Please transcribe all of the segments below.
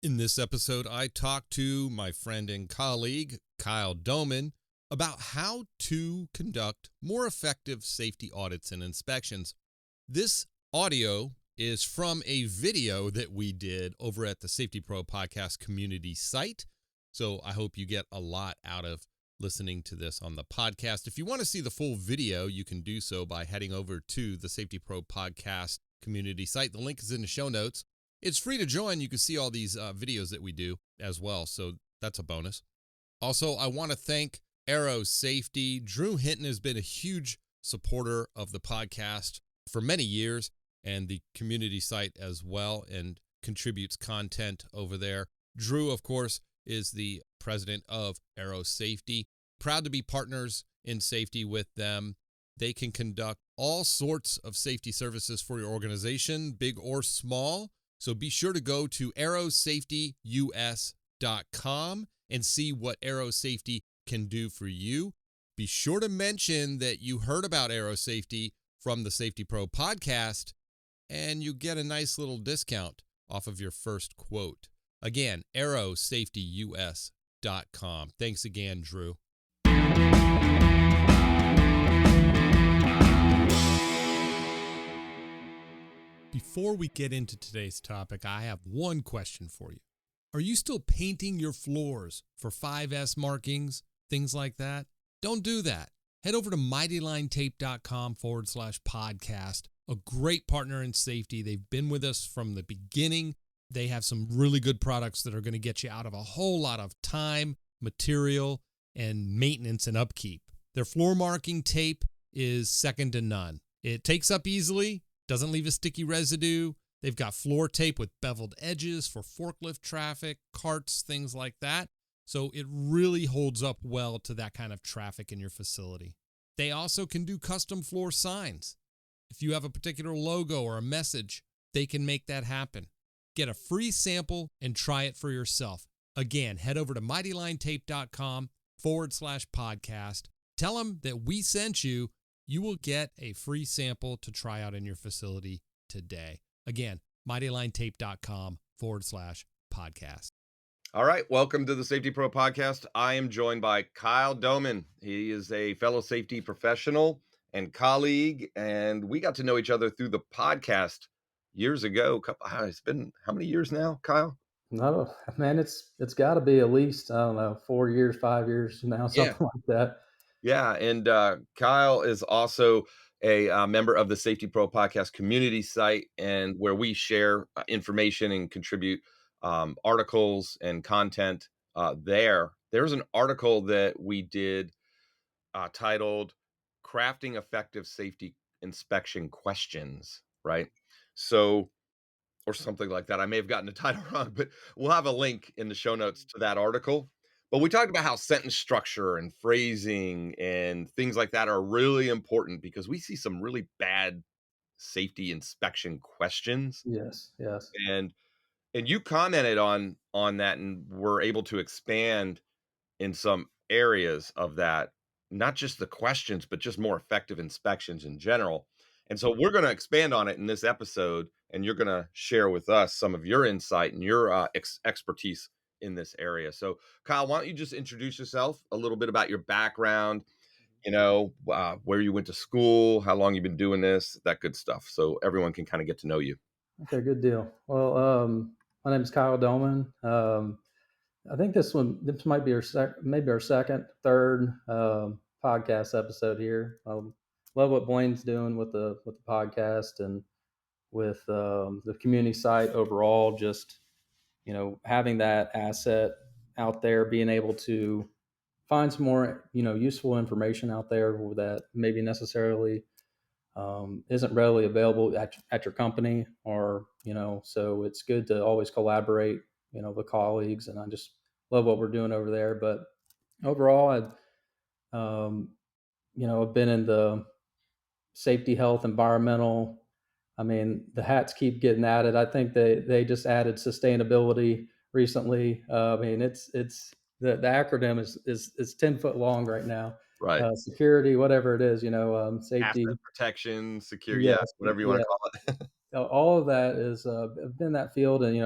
In this episode, I talked to my friend and colleague, Kyle Domin, about how to conduct more effective safety audits and inspections. This audio is from a video that we did over at the SafetyPro Podcast community site. So I hope you get a lot out of listening to this on the podcast. If you want to see the full video, you can do so by heading over to the SafetyPro Podcast community site. The link is in the show notes. It's free to join. You can see all these videos that we do as well, so that's a bonus. Also, I want to thank Aero Safety. Drew Hinton has been a huge supporter of the podcast for many years and the community site as well, and contributes content over there. Drew, of course, is the president of Aero Safety. Proud to be partners in safety with them. They can conduct all sorts of safety services for your organization, big or small. So be sure to go to aerosafetyus.com and see what Aero Safety can do for you. Be sure to mention that you heard about Aero Safety from the SafetyPro Podcast, and you get a nice little discount off of your first quote. Again, aerosafetyus.com. Thanks again, Drew. Before we get into today's topic, I have one question for you. Are you still painting your floors for 5S markings, things like that? Don't do that. Head over to mightylinetape.com/podcast, a great partner in safety. They've been with us from the beginning. They have some really good products that are going to get you out of a whole lot of time, material, and maintenance and upkeep. Their floor marking tape is second to none. It takes up easily, doesn't leave a sticky residue. They've got floor tape with beveled edges for forklift traffic, carts, things like that. So it really holds up well to that kind of traffic in your facility. They also can do custom floor signs. If you have a particular logo or a message, they can make that happen. Get a free sample and try it for yourself. Again, head over to mightylinetape.com/podcast. Tell them that we sent you. You will get a free sample to try out in your facility today. Again, mightylinetape.com/podcast. All right. Welcome to the Safety Pro Podcast. I am joined by Kyle Domin. He is a fellow safety professional and colleague, and we got to know each other through the podcast years ago. It's been how many years now, Kyle? No, man, it's got to be at least, I don't know, 4 years, 5 years now, something like that. Yeah. And Kyle is also a member of the Safety Pro Podcast community site, and where we share information and contribute articles and content there. There's an article that we did titled Crafting Effective Safety Inspection Questions, right? So, or something like that. I may have gotten the title wrong, but we'll have a link in the show notes to that article. But we talked about how sentence structure and phrasing and things like that are really important, because we see some really bad safety inspection questions. Yes. And you commented on that, and were able to expand in some areas of that, not just the questions, but just more effective inspections in general. And so we're going to expand on it in this episode, and you're going to share with us some of your insight and your expertise in this area. So, Kyle, why don't you just introduce yourself, a little bit about your background, where you went to school, how long you've been doing this, that good stuff, so everyone can kind of get to know you. Okay, good deal. Well, my name is Kyle Domin. I think this might be our second, third podcast episode here. Love what Blaine's doing with the podcast and with the community site overall. Just having that asset out there, being able to find some more useful information out there that maybe necessarily isn't readily available at your company, or so it's good to always collaborate with colleagues, and I just love what we're doing over there. But overall, I've been in the safety, health, environmental. I mean, the hats keep getting added. I think they just added sustainability recently. I mean, it's the acronym is 10 foot long right now. Right. Security, whatever it is, safety, asset protection, security, yes, whatever you want to call it. all of that is I've been in that field and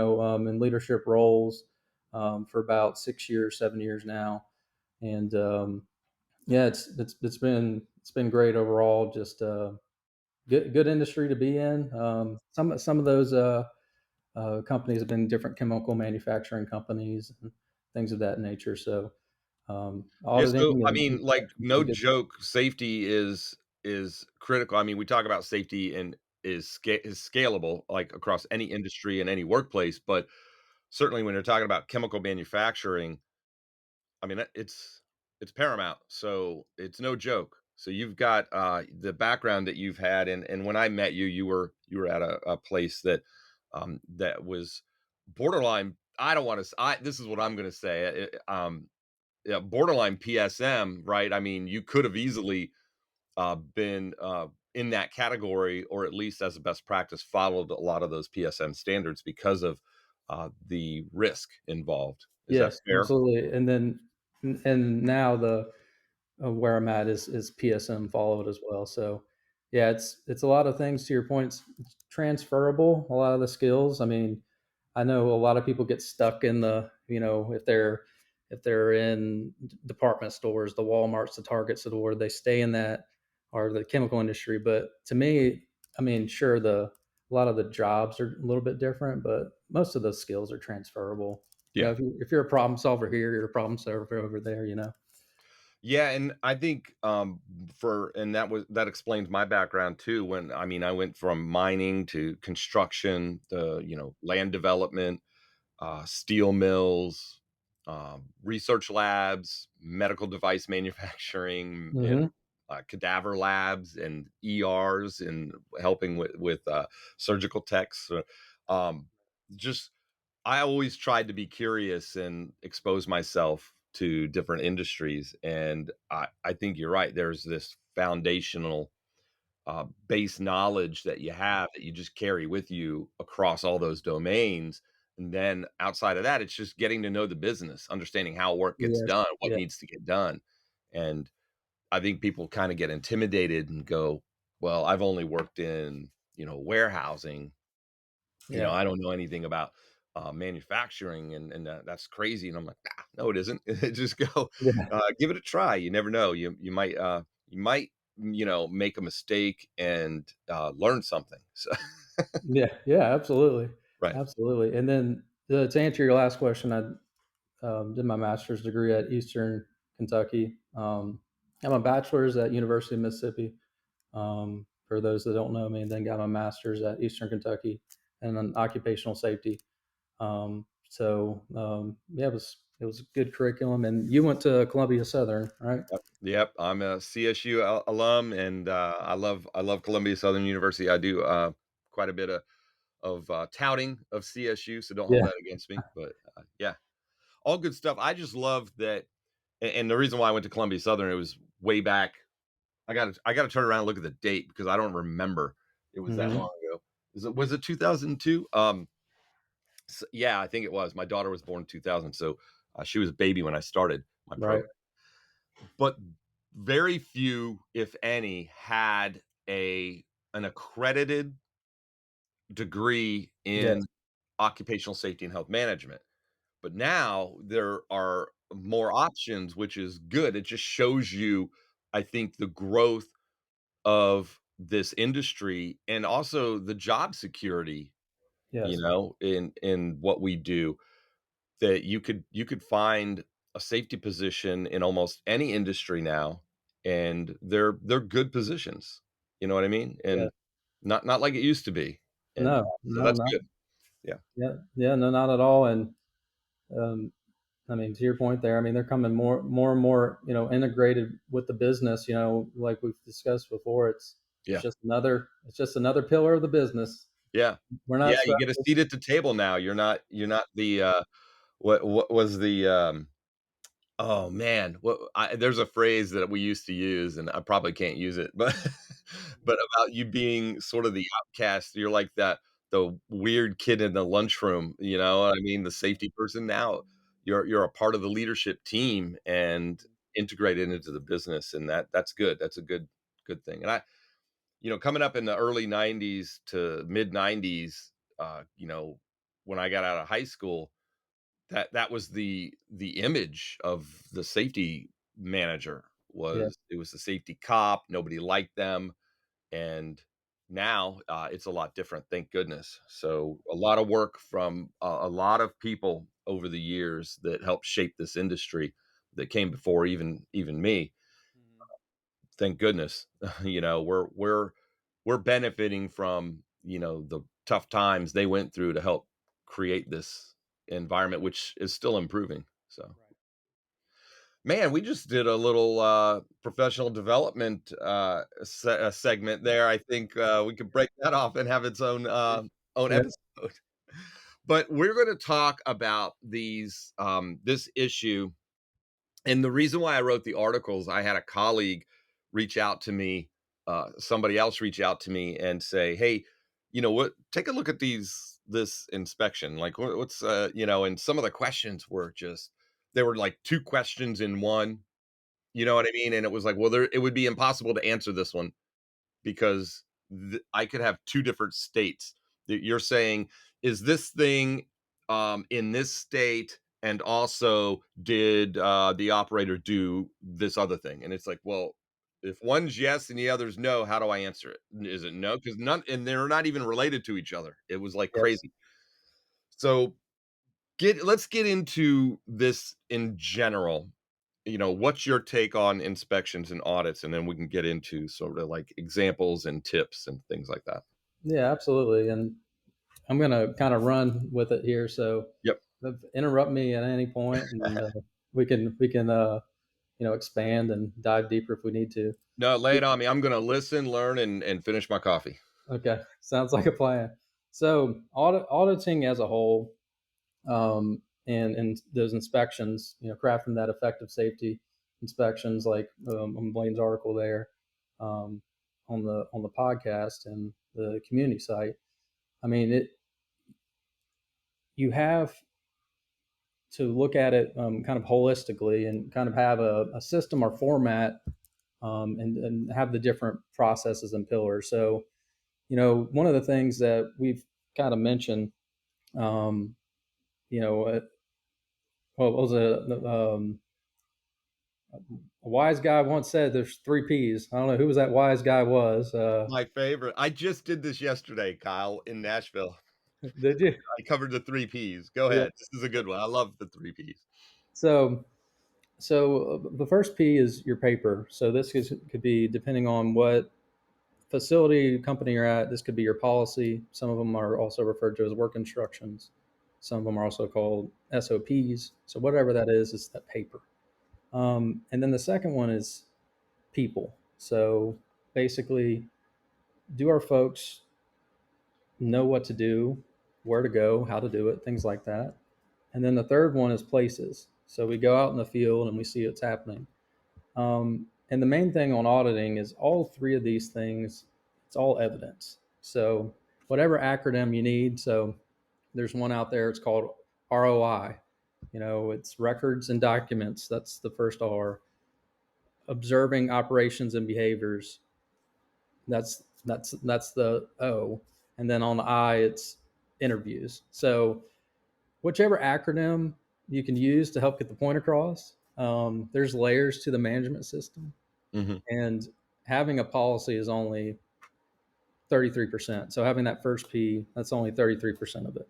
in leadership roles for about 6 years, 7 years now, and yeah, it's been great overall. Just good industry to be in. Some of those companies have been different chemical manufacturing companies and things of that nature. So Yeah, so, auditing I and mean, like, inspection is a no good. joke, safety is critical. I mean, we talk about safety and is scalable, like, across any industry and any workplace, but certainly when you're talking about chemical manufacturing, I mean, it's paramount, so it's no joke. So you've got, the background that you've had, and when I met you, you were at a place that, that was borderline. I don't wanna I this is what I'm gonna say, yeah, borderline PSM, right? I mean, you could have easily been in that category, or at least as a best practice, followed a lot of those PSM standards because of the risk involved. Is that Yes, fair? absolutely. And now the where I'm at is PSM followed as well. So yeah, it's a lot of things to your points. It's transferable, a lot of the skills. I mean, I know a lot of people get stuck in if they're in department stores, the Walmarts, the Targets of the world, they stay in that or the chemical industry. But to me, I mean, sure, a lot of the jobs are a little bit different, but most of those skills are transferable. Yeah. If you're a problem solver here, you're a problem solver over there. Yeah, and I think that explains my background too. When I mean, I went from mining to construction, the land development, steel mills, research labs, medical device manufacturing, and Hmm. cadaver labs and ERs, and helping with surgical techs. Just I always tried to be curious and expose myself to different industries, and I think you're right. There's this foundational base knowledge that you have that you just carry with you across all those domains. And then outside of that, it's just getting to know the business, understanding how work gets Yes. done, what Yeah. needs to get done. And I think people kind of get intimidated and go, well, I've only worked in, warehousing. Yeah. I don't know anything about manufacturing, and that's crazy. And I'm like, nah, no, it isn't. Just go, Yeah. give it a try. You never know. You might, make a mistake and learn something. So, Yeah. Yeah. Absolutely. right. Absolutely. And then to answer your last question, I did my master's degree at Eastern Kentucky. Got my bachelor's at University of Mississippi. For those that don't know me, and then got my master's at Eastern Kentucky and then occupational safety. Yeah, it was a good curriculum. And you went to Columbia Southern, right? Yep. Yep. I'm a CSU alum, and I love Columbia Southern University. I do quite a bit of touting of CSU, so don't hold Yeah. that against me. But yeah, all good stuff. I just love that, and the reason why I went to Columbia Southern, it was way back. I got to turn around and look at the date because I don't remember it was that Hmm. long ago. Was it 2002? Yeah, I think it was. My daughter was born in 2000, so she was a baby when I started my Right. program. But very few, if any, had an accredited degree in Yes. occupational safety and health management. But now there are more options, which is good. It just shows you, I think, the growth of this industry and also the job security, Yes. in what we do, that you could find a safety position in almost any industry now, and they're good positions. You know what I mean? Yes. And not like it used to be. And No. so No. that's Not. good. Yeah. Yeah. Yeah. No. Not at all. And um, I mean, to your point there, I mean, they're coming more and more, integrated with the business. Like we've discussed before, it's Yeah. just another pillar of the business. Yeah. We're Yeah, not you get a seat specialists. at the table now. You're not the, what was the, oh man, there's a phrase that we used to use, and I probably can't use it, but but about you being sort of the outcast. You're like the weird kid in the lunchroom, you know what I mean? The safety person. Now you're a part of the leadership team and integrated into the business, and that's good. That's a good thing. And coming up in the early 90s to mid 90s, when I got out of high school, that was the image of the safety manager. Yeah. It was the safety cop. Nobody liked them. And now it's a lot different, thank goodness. So a lot of work from a lot of people over the years that helped shape this industry that came before even me. Thank goodness. We're benefiting from the tough times they went through to help create this environment, which is still improving. So, Right. man, we just did a little professional development segment there. I think we could break that off and have its own Yeah. episode. But we're going to talk about this issue. And the reason why I wrote the articles, I had a colleague reach out to me, somebody else reach out to me and say, "Hey, what? Take a look at this inspection. Like, what's And some of the questions were just there were like two questions in one. You know what I mean? And it was like, well, it would be impossible to answer this one because I could have two different states that you're saying, is this thing in this state? And also, did the operator do this other thing? And it's like, well, if one's yes and the other's no, how do I answer it? Is it no? Because none, and they're not even related to each other. It was like Yes. crazy. So let's get into this in general. What's your take on inspections and audits? And then we can get into sort of like examples and tips and things like that. Yeah, absolutely. And I'm going to kind of run with it here. So Yep. interrupt me at any point, and we can expand and dive deeper if we need to. No, lay it on me. I'm going to listen, learn, and finish my coffee. Okay, sounds like a plan. So auditing as a whole, and those inspections, crafting that effective safety inspections, like on Blaine's article there, um, on the podcast and the community site. I mean, you have to look at it kind of holistically and kind of have a system or format, and have the different processes and pillars. So, one of the things that we've kind of mentioned, um, what was it? A wise guy once said there's three P's. I don't know who was that wise guy was. My favorite. I just did this yesterday, Kyle, in Nashville. Did you? I covered the three P's. Go Yeah. ahead. This is a good one. I love the three P's. So, the first P is your paper. So this could be depending on what facility company you're at. This could be your policy. Some of them are also referred to as work instructions. Some of them are also called SOPs. So whatever that is that paper. And then the second one is people. So basically, do our folks know what to do, where to go, how to do it, things like that. And then the third one is places. So we go out in the field and we see what's happening. And the main thing on auditing is all three of these things, it's all evidence. So whatever acronym you need. So there's one out there, it's called ROI. It's records and documents. That's the first R. Observing operations and behaviors. That's the O. And then on the I, it's interviews. So whichever acronym you can use to help get the point across. There's layers to the management system, Mm-hmm. and having a policy is only 33%. So having that first P, that's only 33% of it.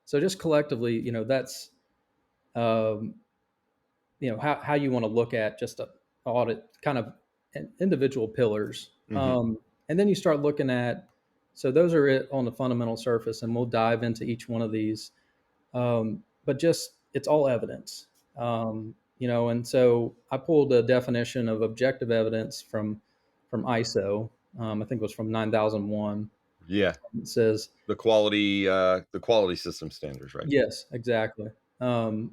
So just collectively, that's um, how you want to look at just a audit kind of individual pillars. Mm-hmm. And then you start looking at, so those are it on the fundamental surface, and we'll dive into each one of these. But just it's all evidence. And so I pulled a definition of objective evidence from ISO. I think it was from 9001. Yeah. It says, The quality system standards, right? yes, exactly. And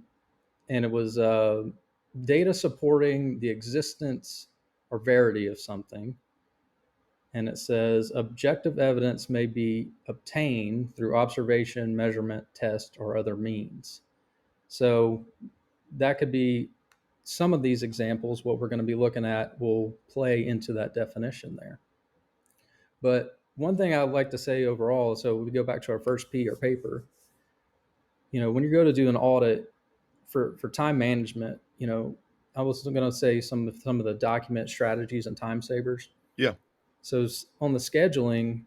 it was data supporting the existence or verity of something. And it says objective evidence may be obtained through observation, measurement, test, or other means. So that could be some of these examples, what we're going to be looking at, will play into that definition there. But one thing I'd like to say overall, so we go back to our first P, or paper. When you go to do an audit for time management, I was going to say some of the document strategies and time savers. Yeah. So on the scheduling,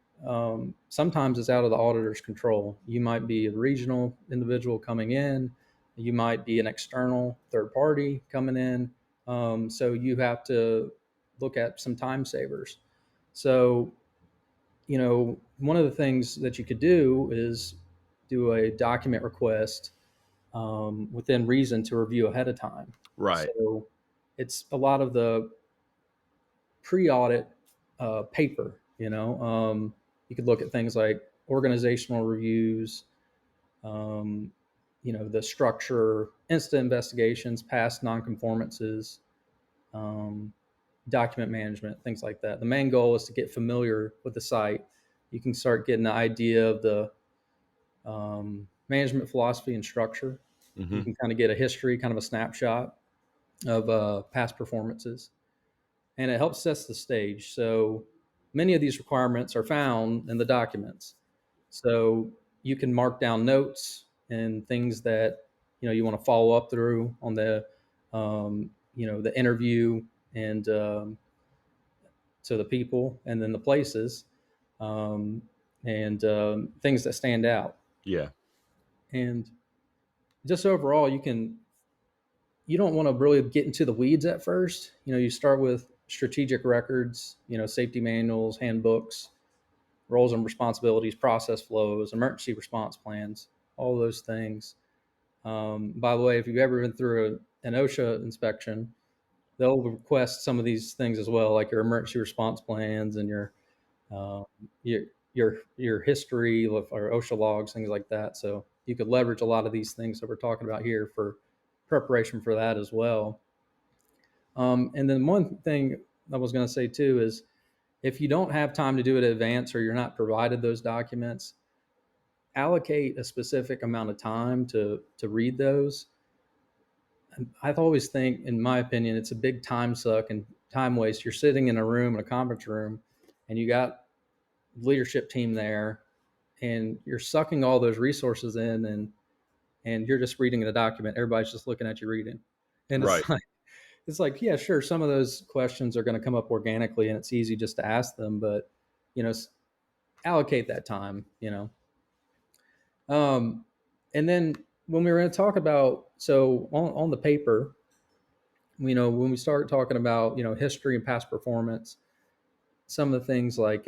sometimes it's out of the auditor's control. You might be a regional individual coming in. You might be an external third party coming in. So you have to look at some time savers. So, one of the things that you could do is do a document request within reason to review ahead of time. Right. So it's a lot of the pre-audit paper. You could look at things like organizational reviews, the structure, instant investigations, past nonconformances, document management, things like that. The main goal is to get familiar with the site. You can start getting an idea of the management philosophy and structure. Mm-hmm. You can kind of get a history, kind of a snapshot of past performances, and it helps set the stage. So many of these requirements are found in the documents. So you can mark down notes and things that you want to follow up through on the the interview, and to the people, and then the places, and things that stand out. Yeah. And just overall, you don't want to really get into the weeds at first. You start with strategic records, safety manuals, handbooks, roles and responsibilities, process flows, emergency response plans, all those things. By the way, if you've ever been through an OSHA inspection, they'll request some of these things as well, like your emergency response plans and uh, your history or OSHA logs, things like that. So you could leverage a lot of these things that we're talking about here for preparation for that as well. And then one thing I was going to say too is, if you don't have time to do it in advance, or you're not provided those documents, allocate a specific amount of time to read those. I always think, in my opinion, it's a big time suck and time waste. You're sitting in a room, in a conference room, and you got leadership team there, and you're sucking all those resources in, and you're just reading a document. Everybody's just looking at you reading, and Right. it's like, yeah, sure, some of those questions are going to come up organically, and it's easy just to ask them, but allocate that time. And then when we were going to talk about, so on the paper, when we start talking about history and past performance, some of the things like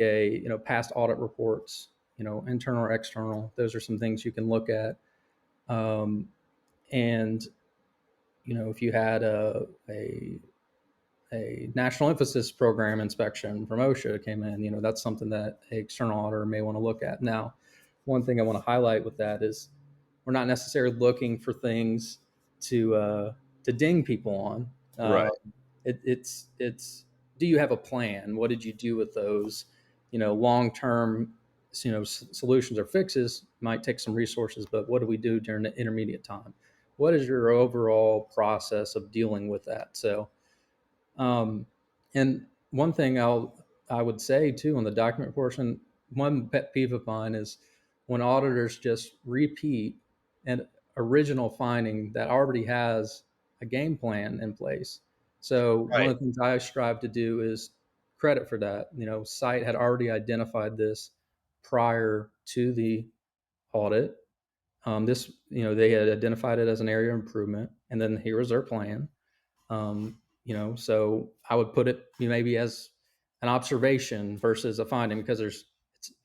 past audit reports, internal or external, those are some things you can look at. And if you had a national emphasis program inspection from OSHA came in, that's something that an external auditor may want to look at. Now, one thing I want to highlight with that is, we're not necessarily looking for things to ding people on. Right. It's do you have a plan? What did you do with those? Long term, solutions or fixes might take some resources, but what do we do during the intermediate time? What is your overall process of dealing with that? So, and one thing I would say too on the document portion, one pet peeve of mine is when auditors just repeat an original finding that already has a game plan in place. So one Right. of the things I strive to do is credit for that. Site had already identified this prior to the audit. They had identified it as an area of improvement, and then here was their plan. So I would put it maybe as an observation versus a finding, because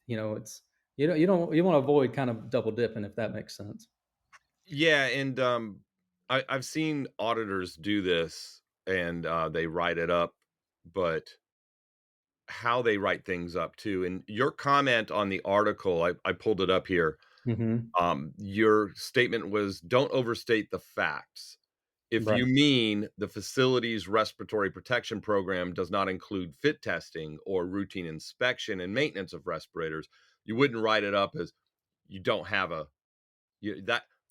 you want to avoid kind of double dipping, if that makes sense. Yeah, and I've seen auditors do this, and they write it up, but how they write things up too. And your comment on the article, I pulled it up here. Mm-hmm. Your statement was, don't overstate the facts. If Right. you mean the facility's respiratory protection program does not include fit testing or routine inspection and maintenance of respirators, you wouldn't write it up as you don't have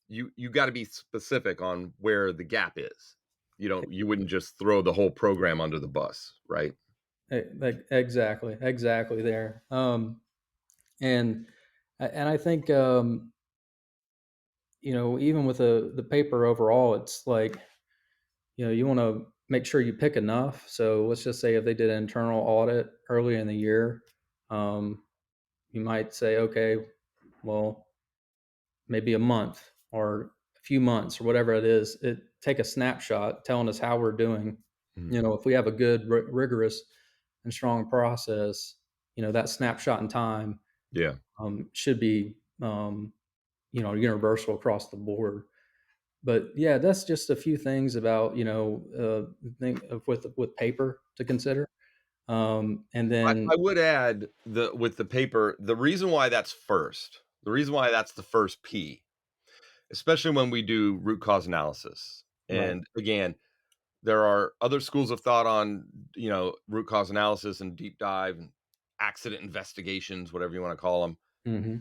you got to be specific on where the gap is. you wouldn't just throw the whole program under the bus, right? Exactly there. And I think even with the paper overall, it's like, you want to make sure you pick enough. So let's just say if they did an internal audit early in the year, um, you might say, okay, well, maybe a month or a few months or whatever it is. Take a snapshot telling us how we're doing. Mhm. If we have a good, rigorous, and strong process, that snapshot in time Yeah. should be universal across the board. But yeah, that's just a few things about with paper to consider. And I then would add with the paper, the reason why that's the first P, especially when we do root cause analysis. right. And again, there are other schools of thought on, root cause analysis and deep dive and accident investigations, whatever you want to call them. Hmm.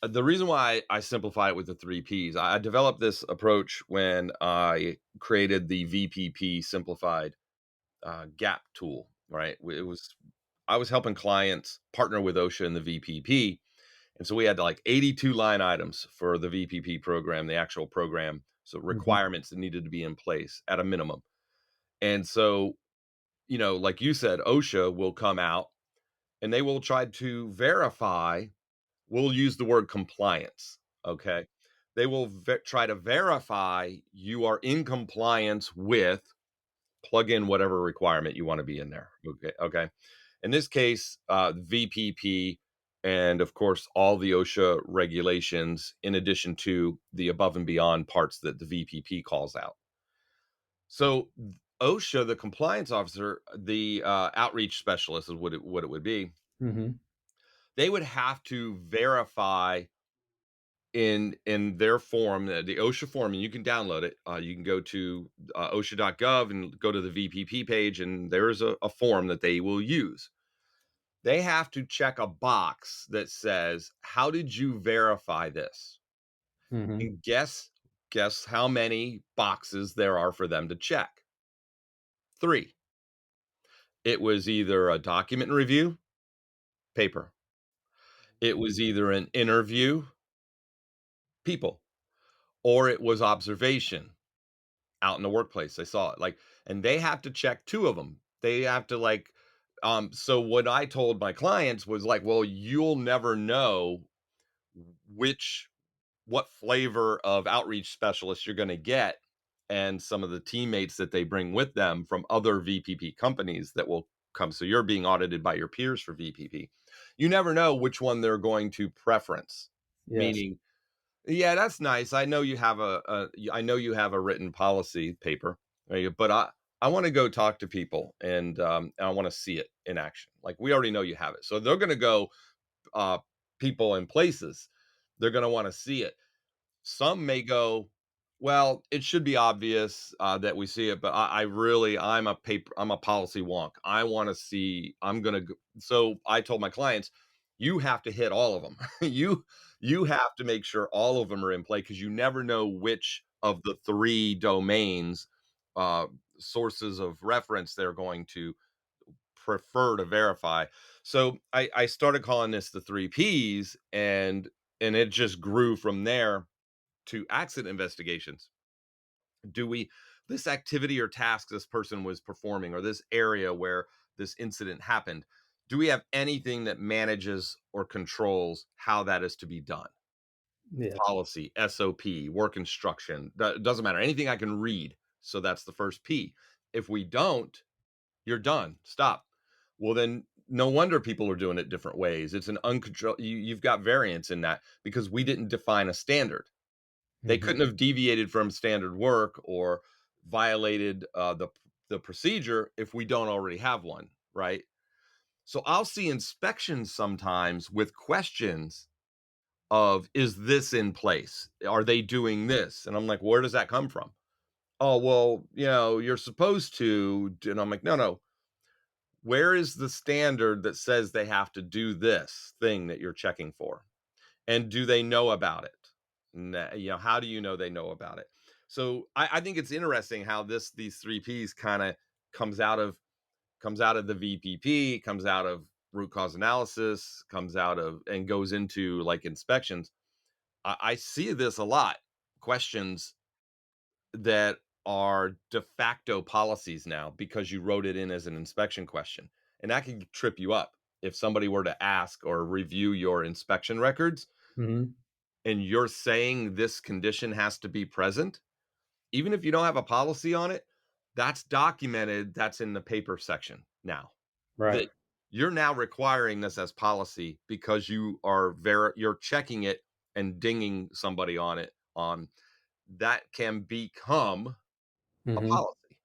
The reason why I simplify it with the three Ps, I developed this approach when I created the VPP simplified gap tool, right? I was helping clients partner with OSHA in the VPP. And so we had like 82 line items for the VPP program, the actual program. So Hmm. requirements that needed to be in place at a minimum. And so, like you said, OSHA will come out and they will try to verify. We'll use the word compliance. Okay. They will try to verify you are in compliance with, plug in whatever requirement you want to be in there. Okay. Okay. In this case, VPP, and of course, all the OSHA regulations, in addition to the above and beyond parts that the VPP calls out. So, OSHA, the compliance officer, the outreach specialist is what it would be. Hmm. They would have to verify in their form, the OSHA form, and you can download it. You can go to OSHA.gov and go to the VPP page, and there's a form that they will use. They have to check a box that says, "How did you verify this?" Hmm. And guess how many boxes there are for them to check? 3. It was either a document review, paper. It was either an interview, people, or it was observation out in the workplace. They saw it, like, and they have to check 2 of them. They have to, like, so what I told my clients was like, "Well, you'll never know which what flavor of outreach specialists you're gonna get, and some of the teammates that they bring with them from other VPP companies that will come." So you're being audited by your peers for VPP. You never know which one they're going to preference, Yes. meaning, "Yeah, that's nice. I know you have I know you have a written policy paper, right, but I wanna go talk to people, and I wanna see it in action. Like, we already know you have it." So they're gonna go, uh, people and places. They're gonna wanna see it. Some may go, "Well, it should be obvious, that we see it, but I'm a policy wonk. I wanna see I'm gonna go." So I told my clients, "You have to hit all of them. You have to make sure all of them are in play, because you never know which of the 3 domains, uh, sources of reference they're going to prefer to verify." So I started calling this the 3 Ps, and it just grew from there to accident investigations. Do we This activity or task this person was performing, or this area where this incident happened, do we have anything that manages or controls how that is to be done? Yeah. Policy, SOP, work instruction, doesn't matter. Anything I can read. So that's the first P. If we don't, you're done. Stop. Well, then no wonder people are doing it different ways. It's an uncontrolled, you've got variance in that because we didn't define a standard. They Hmm. couldn't have deviated from standard work or violated the procedure if we don't already have one, right? So I'll see inspections sometimes with questions of, "Is this in place? Are they doing this?" And I'm like, "Where does that come from?" "Oh, well, you're supposed to." And I'm like, "No, no. Where is the standard that says they have to do this thing that you're checking for? And do they know about it? How do you know they know about it?" So I think it's interesting how these three P's kind of comes out of the VPP, comes out of root cause analysis, comes out of and goes into like inspections. I see this a lot. Questions that are de facto policies now because you wrote it in as an inspection question. And that can trip you up if somebody were to ask or review your inspection records Hmm. and you're saying this condition has to be present, even if you don't have a policy on it, that's documented. That's in the paper section now. Right. That you're now requiring this as policy because you're checking it and dinging somebody on it on that can become a Hmm. policy.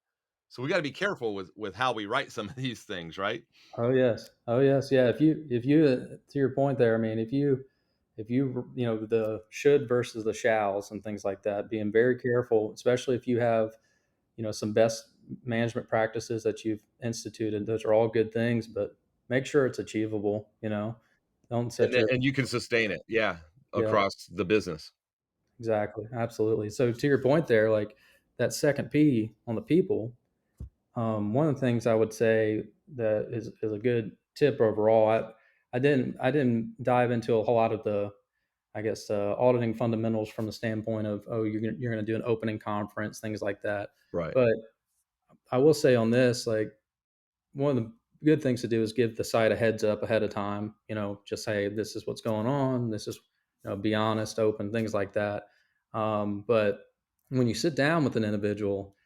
So we got to be careful with how we write some of these things, right? Oh yes. Oh yes. Yeah. If you to your point there, I mean, if you the should versus the shalls and things like that, being very careful, especially if you have some best management practices that you've instituted. Those are all good things, but make sure it's achievable. Don't set your And you can sustain it, yeah, yeah. across the business. Exactly. Absolutely. So to your point there, like that second P on the people, one of the things I would say that is a good tip overall. I didn't dive into a whole lot of the, I guess, auditing fundamentals from the standpoint of, oh, you're going to do an opening conference, things like that. Right. But I will say on this, like, one of the good things to do is give the site a heads up ahead of time. Just say this is what's going on. This is, be honest, open, things like that. But when you sit down with an individual,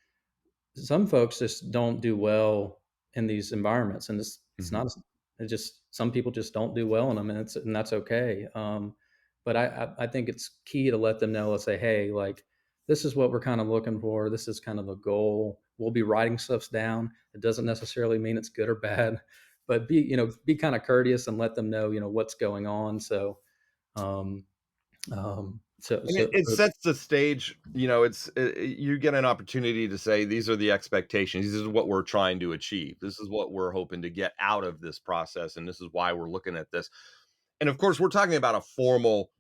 some folks just don't do well in these environments, and it's Mhm. not. It's just some people just don't do well in them, and that's okay. But I think it's key to let them know. Let's say, hey, like this is what we're kind of looking for. This is kind of the goal. We'll be writing stuff down. It doesn't necessarily mean it's good or bad, but be kind of courteous and let them know what's going on. So um, so And so, it so sets the stage, you get an opportunity to say, "These are the expectations. This is what we're trying to achieve. This is what we're hoping to get out of this process, and this is why we're looking at this." And, of course, we're talking about a formal,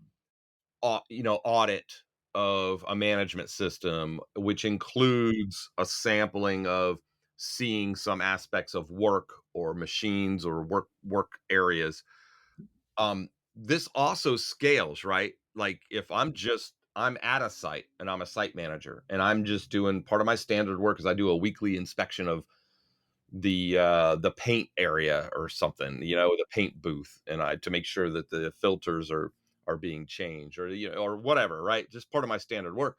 audit of a management system, which includes a sampling of seeing some aspects of work or machines or work areas. This also scales, right? Like if I'm at a site and I'm a site manager and I'm just doing part of my standard work is I do a weekly inspection of the paint area or something, the paint booth, and I to make sure that the filters are being changed or or whatever, right? Just part of my standard work.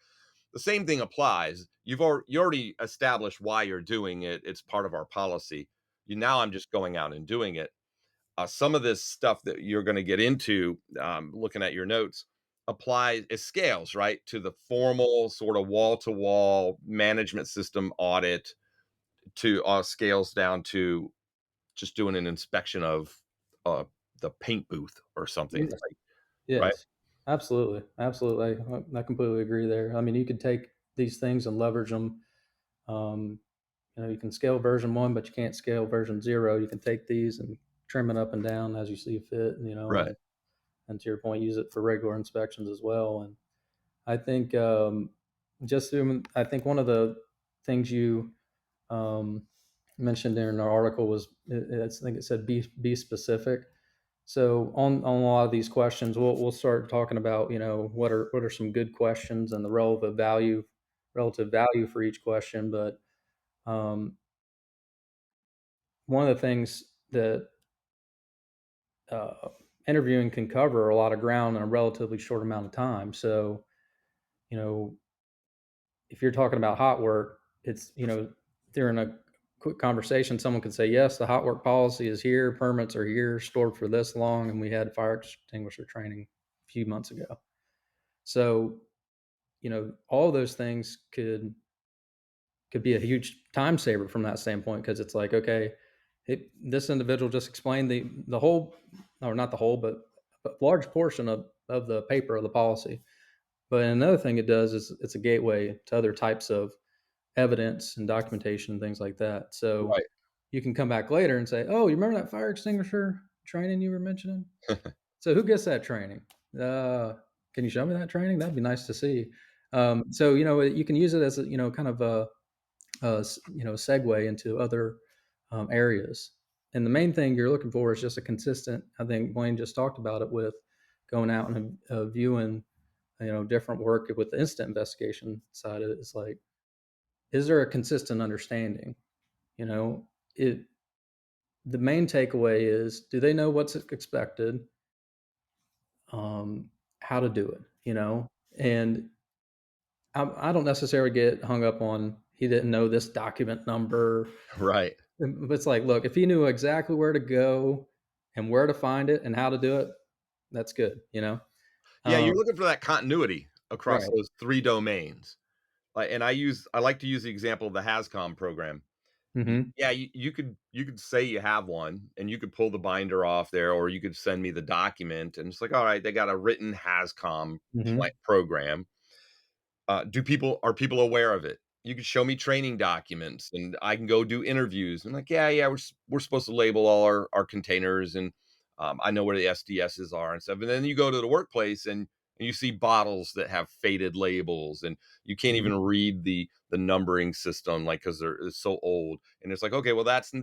The same thing applies. You already established why you're doing it. It's part of our policy. Now I'm just going out and doing it. Some of this stuff that you're going to get into, looking at your notes, applies it scales right to the formal sort of wall to wall management system audit to scales down to just doing an inspection of uh, the paint booth or something, yes, like, right? yes, absolutely, absolutely. I completely agree there. I mean, you could take these things and leverage them. Um, you can scale version one, but you can't scale version zero. You can take these and trim it up and down as you see fit. Right. And to your point, use it for regular inspections as well. And I think I think one of the things you um, mentioned in our article was, I think it said be specific. So on a lot of these questions, we'll start talking about what are some good questions and the relative value for each question. But um, one of the things that uh, interviewing can cover a lot of ground in a relatively short amount of time. So you know if you're talking about hot work, it's during a quick conversation, someone could say, yes, the hot work policy is here, permits are here, stored for this long, and we had fire extinguisher training a few months ago. So all those things could be a huge time saver from that standpoint, because it's like, okay, this individual just explained the whole, or not the whole, but a large portion of the paper of the policy. But another thing it does is it's a gateway to other types of evidence and documentation and things like that. So Right. you can come back later and say, "Oh, you remember that fire extinguisher training you were mentioning? So who gets that training? Uh, can you show me that training? That'd be nice to see." So you can use it as a kind of segue into other areas. And the main thing you're looking for is just a consistent. I think Blaine just talked about it with going out and viewing different work with the instant investigation side of it. It's like, is there a consistent understanding? You know, it the main takeaway is, do they know what's expected? How to do it, and I don't necessarily get hung up on he didn't know this document number. Right. But it's like, look, if he knew exactly where to go and where to find it and how to do it, that's good. Yeah, Um, you're looking for that continuity across right. those 3 domains. Like, and I like to use the example of the HAZCOM program. Hmm. Yeah, you could say you have one, and you could pull the binder off there, or you could send me the document, and it's like, all right, they got a written HAZCOM Hmm. program. Are people aware of it? You can show me training documents, and I can go do interviews. And like, yeah, we're supposed to label all our containers, and I know where the SDSs are and stuff. And then you go to the workplace, and you see bottles that have faded labels, and you can't Hmm. even read the numbering system, like, because it's so old. And it's like, okay, well, that's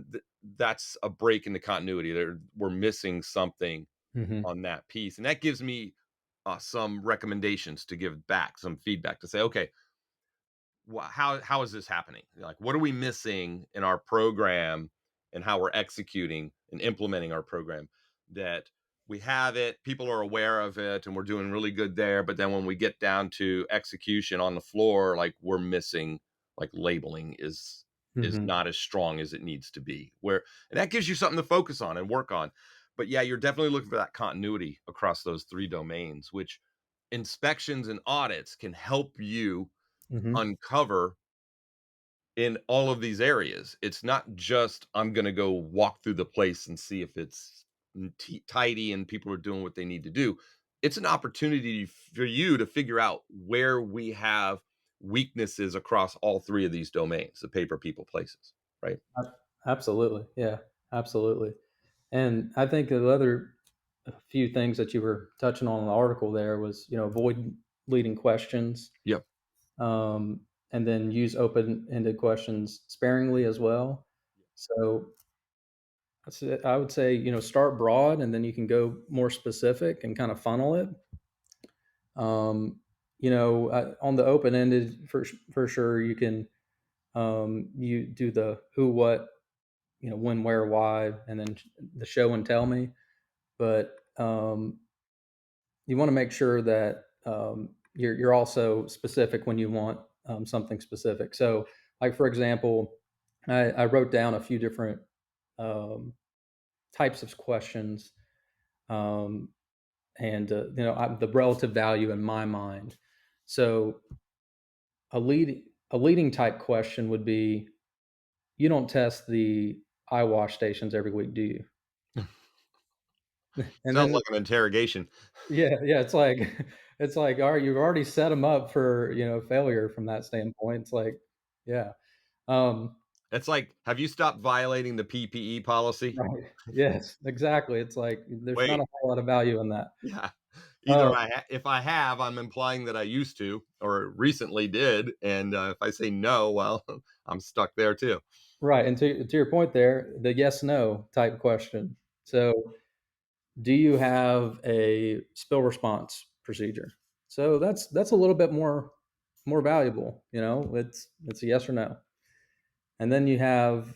a break in the continuity. We're missing something Hmm. on that piece, and that gives me some recommendations to give back, some feedback to say, okay, how is this happening? Like, what are we missing in our program and how we're executing and implementing our program? That we have it, people are aware of it, and we're doing really good there. But then when we get down to execution on the floor, like, we're missing, like, labeling is Hmm. not as strong as it needs to be. And that gives you something to focus on and work on. But yeah, you're definitely looking for that continuity across those 3 domains, which inspections and audits can help you Hmm. uncover in all of these areas. It's not just, I'm going to go walk through the place and see if it's tidy and people are doing what they need to do. It's an opportunity for you to figure out where we have weaknesses across all 3 of these domains, the paper, people, places, right? Absolutely. Yeah, absolutely. And I think the other few things that you were touching on in the article there was, avoid leading questions, Yep. um, and then use open-ended questions sparingly as well. So I would say, start broad and then you can go more specific and kind of funnel it. On the open-ended, for sure, you can you do the who, what, when, where, why, and then the show and tell me. But you want to make sure that you're also specific when you want something specific. So, like for example, I wrote down a few different um, types of questions, um, and the relative value in my mind. So, a leading type question would be, you don't test the eye wash stations every week, do you? And Sounds then like an interrogation. yeah, it's like it's like, all right, you've already set them up for failure from that standpoint. It's like, yeah, um, It's like, have you stopped violating the PPE policy? right, yes, exactly. It's like there's not Wait. a whole lot of value in that. Yeah. Uh, If I have, I'm implying that I used to or recently did, and if I say no, well, I'm stuck there too. right, and to your point there, the yes no type question. So, do you have a spill response procedure? So that's a little bit more valuable. It's a yes or no, and then you have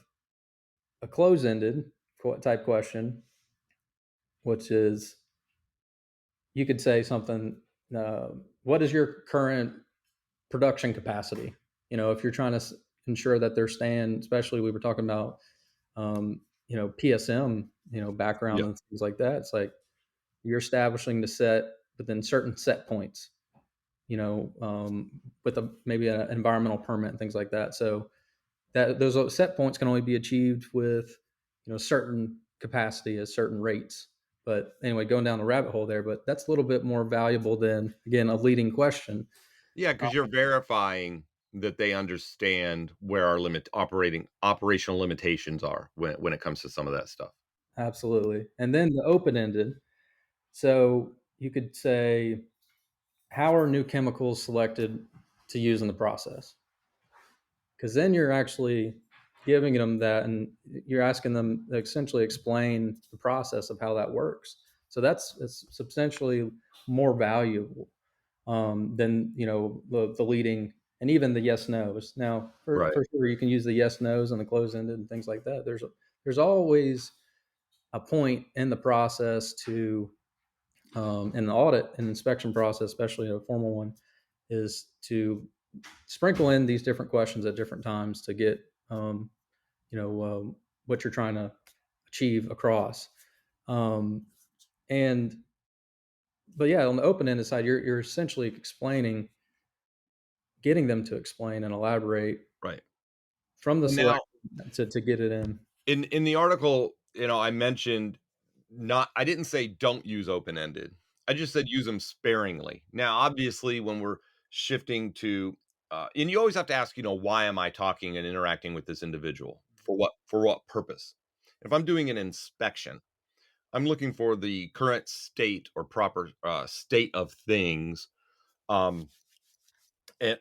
a close ended type question, which is, you could say something. Uh, what is your current production capacity? If you're trying to ensure that they're staying, especially we were talking about, PSM, background Yeah. and things like that. It's like you're establishing the set within certain set points, with maybe an environmental permit and things like that. So that those set points can only be achieved with certain capacity at certain rates. But anyway, going down the rabbit hole there, but that's a little bit more valuable than, again, a leading question. Yeah, Uh, because you're verifying that they understand where our operational limitations are when it comes to some of that stuff. Absolutely. And then the open ended. So you could say, how are new chemicals selected to use in the process. Because then you're actually giving them that, and you're asking them to essentially explain the process of how that works. So it's substantially more valuable than the leading and even the yes nos. Now, Right. for sure, you can use the yes nos and the close ended and things like that. There's always a point in the process to in the audit and inspection process, especially a formal one, is to sprinkle in these different questions at different times to get what you're trying to achieve across. Um, and but yeah, on the open ended side, you're essentially explaining, getting them to explain and elaborate Right. from the And selection now, to get it in. in the article, I mentioned, not I didn't say don't use open-ended. I just said use them sparingly. Now, obviously, when we're shifting to and you always have to ask, why am I talking and interacting with this individual? For what purpose? If I'm doing an inspection, I'm looking for the current state or proper state of things, um,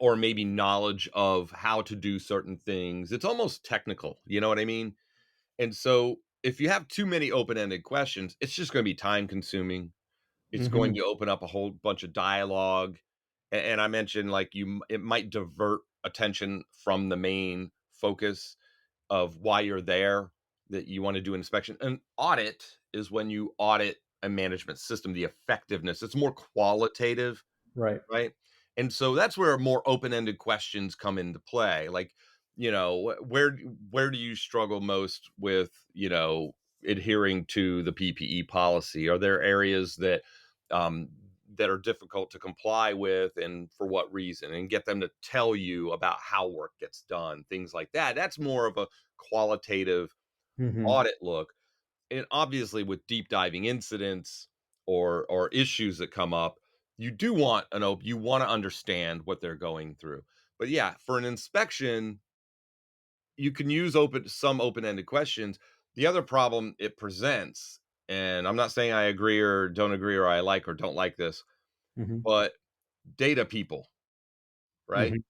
or maybe knowledge of how to do certain things. It's almost technical, you know what I mean? And so if you have too many open-ended questions, it's just going to be time consuming. It's going Mm-hmm. to open up a whole bunch of dialogue. And I mentioned, like, it might divert attention from the main focus of why you're there, that you want to do an inspection. An audit is when you audit a management system, the effectiveness. It's more qualitative, Right. right? And so that's where more open-ended questions come into play. Like, where do you struggle most with, adhering to the PPE policy? Are there areas um, that are difficult to comply with, and for what reason? And get them to tell you about how work gets done, things like that. That's more of a qualitative Mm-hmm. audit look. And obviously, with deep diving incidents or issues that come up, you do want you want to understand what they're going through. But yeah, for an inspection, you can use some open-ended questions. The other problem it presents, and I'm not saying I agree or don't agree, or I like or don't like this, Mm-hmm. but data people, right? Mm-hmm.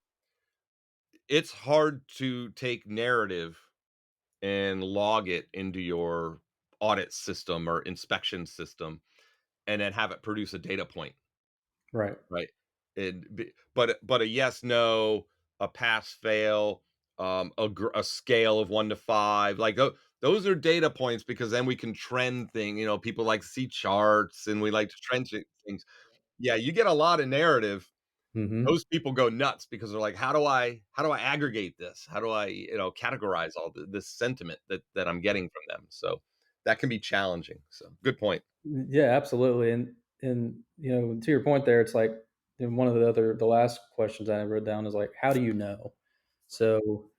It's hard to take narrative and log it into your audit system or inspection system and then have it produce a data point, Right. right? But a yes, no, a pass, fail, a scale of 1 to 5, like those are data points, because then we can trend thing. People like to see charts, and we like to trend things. Yeah, you get a lot of narrative. Mm-hmm. Those people go nuts because they're like, how do I aggregate this? How do I, categorize all this sentiment that I'm getting from them? So that can be challenging. So good point. Yeah, absolutely. And to your point there, it's like, one of the last questions I wrote down is like, how do you know? So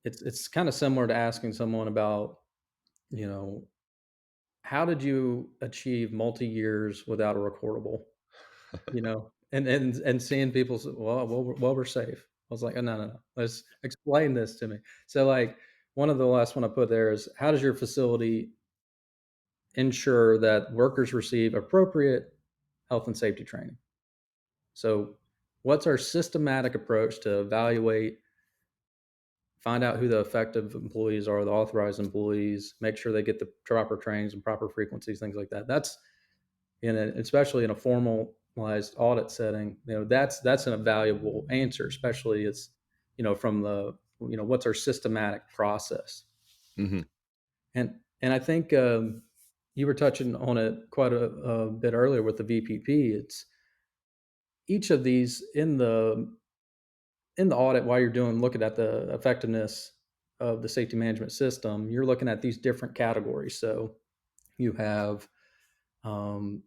it's kind of similar to asking someone about, you know, how did you achieve multi years without a recordable? And seeing people say, we're safe. I was like, oh, no, no, no. Let's explain this to me. So like, one of the last one I put there is, how does your facility ensure that workers receive appropriate health and safety training? So, what's our systematic approach to evaluate, find out who the effective employees are, the authorized employees, make sure they get the proper trainings and proper frequencies, things like that. That's especially in a formalized audit setting. That's an invaluable answer, especially it's from the what's our systematic process. Hmm. And I think you were touching on it quite a bit earlier with the VPP. It's each of these in the audit, while you're looking at the effectiveness of the safety management system, you're looking at these different categories. So you have um,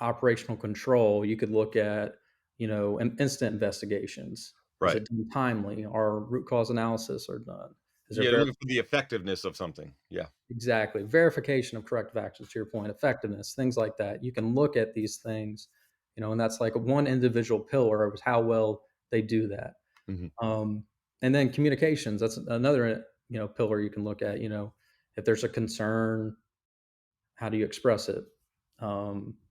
operational control. You could look at incident investigations. Is Right. it done timely? Are root cause analysis are done? Is there Yeah, looking for the effectiveness of something. Yeah. exactly verification of corrective actions? To your point, effectiveness, things like that. You can look at these things, and that's like one individual pillar of how well they do that. Hmm. Um, and then communications, that's another pillar you can look at. If there's a concern, how do you express it?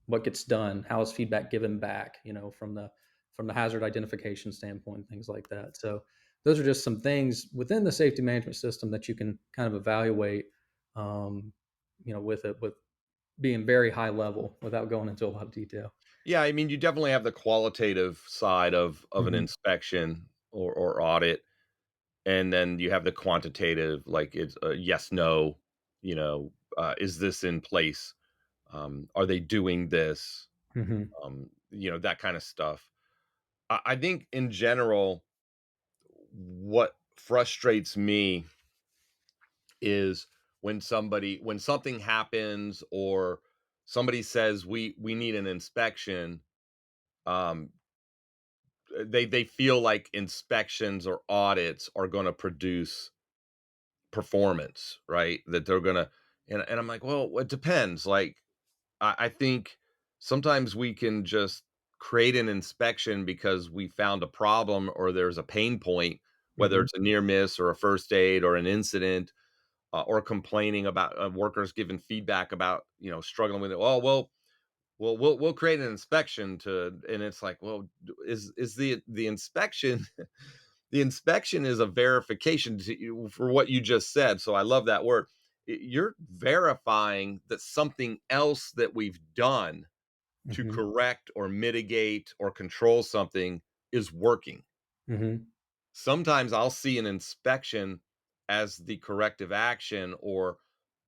What gets done? How is feedback given back? From the from the hazard identification standpoint, things like that. So those are just some things within the safety management system that you can kind of evaluate, um, with being very high level without going into a lot of detail. Yeah, I mean, you definitely have the qualitative side of an Hmm. inspection or audit, and then you have the quantitative, like it's a yes, no, is this in place? Are they doing this? Hmm. That kind of stuff. I think in general, what frustrates me is when something happens or somebody says we need an inspection. um they feel like inspections or audits are going to produce performance, right? That they're going to, and I'm like, well, it depends. Like, I think sometimes we can just create an inspection because we found a problem or there's a pain point, whether Hmm. it's a near miss or a first aid or an incident, or complaining about workers giving feedback about struggling with it. Oh well, we'll create an inspection to, and it's like, well, is the inspection the inspection is a verification for what you just said. So I love that word. You're verifying that something else that we've done to Hmm. correct or mitigate or control something is working. Hmm. Sometimes I'll see an inspection as the corrective action or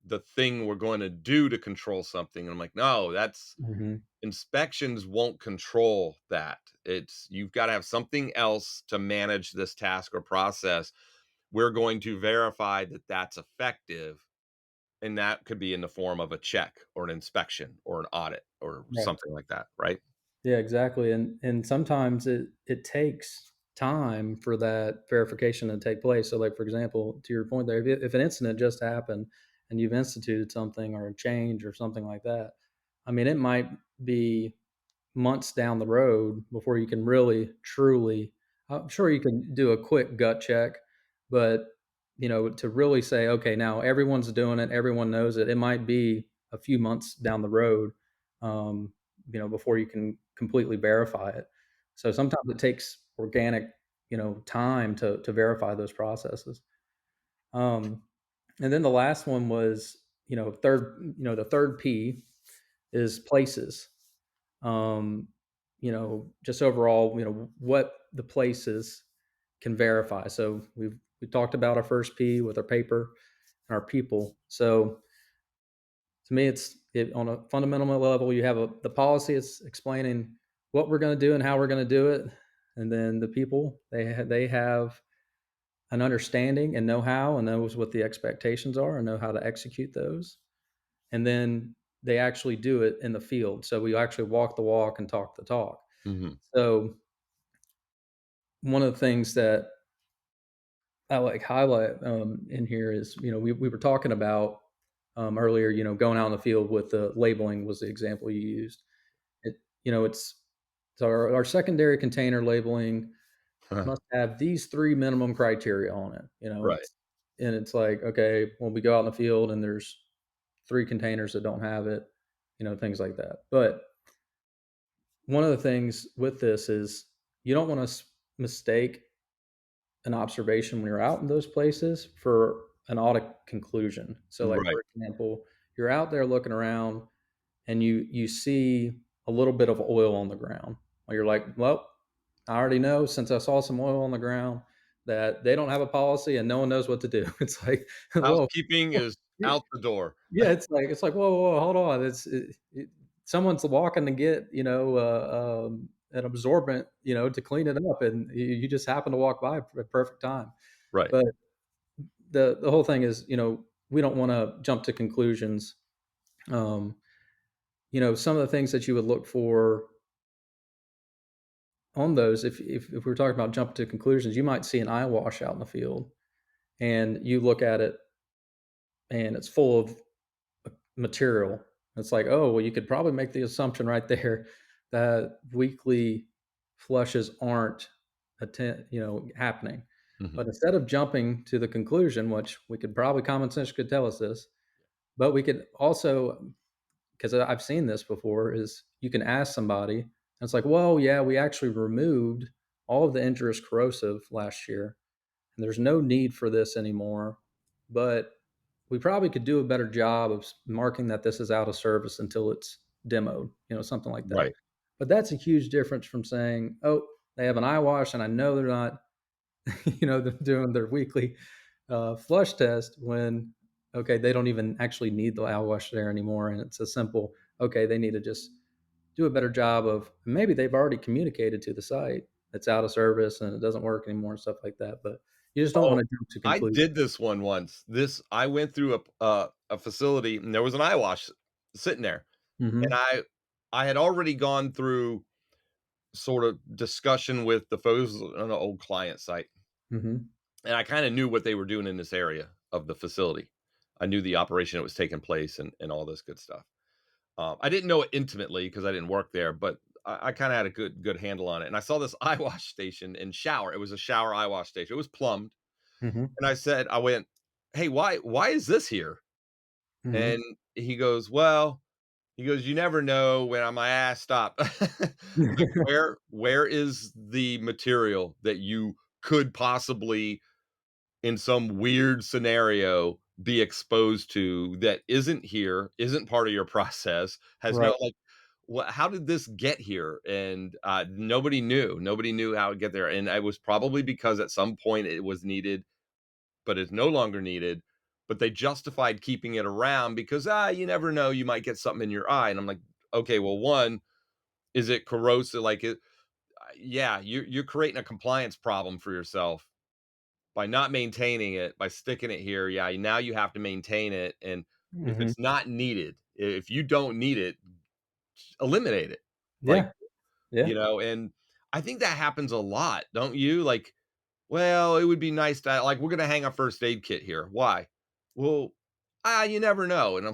the thing we're going to do to control something. And I'm like, no, that's Hmm. inspections won't control that. It's you've got to have something else to manage this task or process. We're going to verify that that's effective. And that could be in the form of a check or an inspection or an audit or Right. something like that, right? Yeah, exactly. And sometimes it takes time for that verification to take place. So, like for example, to your point there, if an incident just happened and you've instituted something or a change or something like that, I mean, it might be months down the road before you can really truly. I'm sure you can do a quick gut check, but to really say, okay, now everyone's doing it, everyone knows it. It might be a few months down the road, um, before you can completely verify it. So sometimes it takes organic, time to verify those processes. Um, and then the last one was, the third P is places. um, just overall, what the places can verify. So we talked about our first P with our paper and our people. So to me, on a fundamental level. You have the policy. It's explaining what we're going to do and how we're going to do it, and then the people they have an understanding and know how and knows what the expectations are and know how to execute those, and then they actually do it in the field. So we actually walk the walk and talk the talk. Hmm. So one of the things that I like highlight in here is, we were talking about earlier, going out in the field with the labeling was the example you used. It, it's so our secondary container labeling must have these three minimum criteria on it, Right. and it's like, okay, when we go out in the field and there's three containers that don't have it, things like that. But one of the things with this is you don't want to mistake an observation when you're out in those places for an audit conclusion. So, like Right. for example, you're out there looking around and you see a little bit of oil on the ground. Well, you're like, well, I already know since I saw some oil on the ground that they don't have a policy and no one knows what to do. It's like, whoa, Housekeeping is out the door. yeah, it's like, whoa, hold on. Someone's walking to get an absorbent, to clean it up, and you just happen to walk by at perfect time. Right. But the whole thing is, we don't want to jump to conclusions. Um, some of the things that you would look for on those, if we're talking about jump to conclusions, you might see an eye wash out in the field, and you look at it, and it's full of material. It's like, oh, well, you could probably make the assumption right there that weekly flushes aren't happening. Hmm. But instead of jumping to the conclusion, which we could probably common sense could tell us this, but we could also, because I've seen this before, is you can ask somebody, And it's like, well, yeah, we actually removed all of the injurious corrosive last year, and there's no need for this anymore. But we probably could do a better job of marking that this is out of service until it's demoed, something like that. Right. But that's a huge difference from saying, oh, they have an eye wash and I know they're not, they're doing their weekly flush test when, okay, they don't even actually need the eye wash there anymore. And it's a simple, okay, they need to just do a better job of, maybe they've already communicated to the site it's out of service and it doesn't work anymore and stuff like that. But you just don't want Oh, to jump to I conclusions. did this one once. I went through a facility and there was an eye wash sitting there, and Mm-hmm. I had already gone through sort of discussion with the folks on an old client site, Mm-hmm. and I kind of knew what they were doing in this area of the facility. I knew the operation that was taking place and all this good stuff. I didn't know it intimately because I didn't work there, but I kind of had a good handle on it. And I saw this eye wash station and shower. It was a shower eye wash station. It was plumbed, Mm-hmm. and I went, "Hey, why is this here?" Mm-hmm. And he goes, "Well," he goes, "You never know when I'm like, ah, stop." Like, where is the material that you could possibly, in some weird scenario, be exposed to that isn't here, isn't part of your process, has Right. no like, what? How did this get here? And nobody knew. Nobody knew how to get there, and it was probably because at some point it was needed, but it's no longer needed. But they justified keeping it around because you never know, you might get something in your eye. And I'm like, okay, well, one, is it corrosive? Like it, yeah, you're creating a compliance problem for yourself by not maintaining it, by sticking it here. Yeah, now you have to maintain it, and if Mm-hmm. it's not needed, if you don't need it, eliminate it. Like, Yeah. Yeah. and I think that happens a lot, don't you? Like, well, it would be nice to like, we're gonna hang a first aid kit here. Why? Well, you never know. And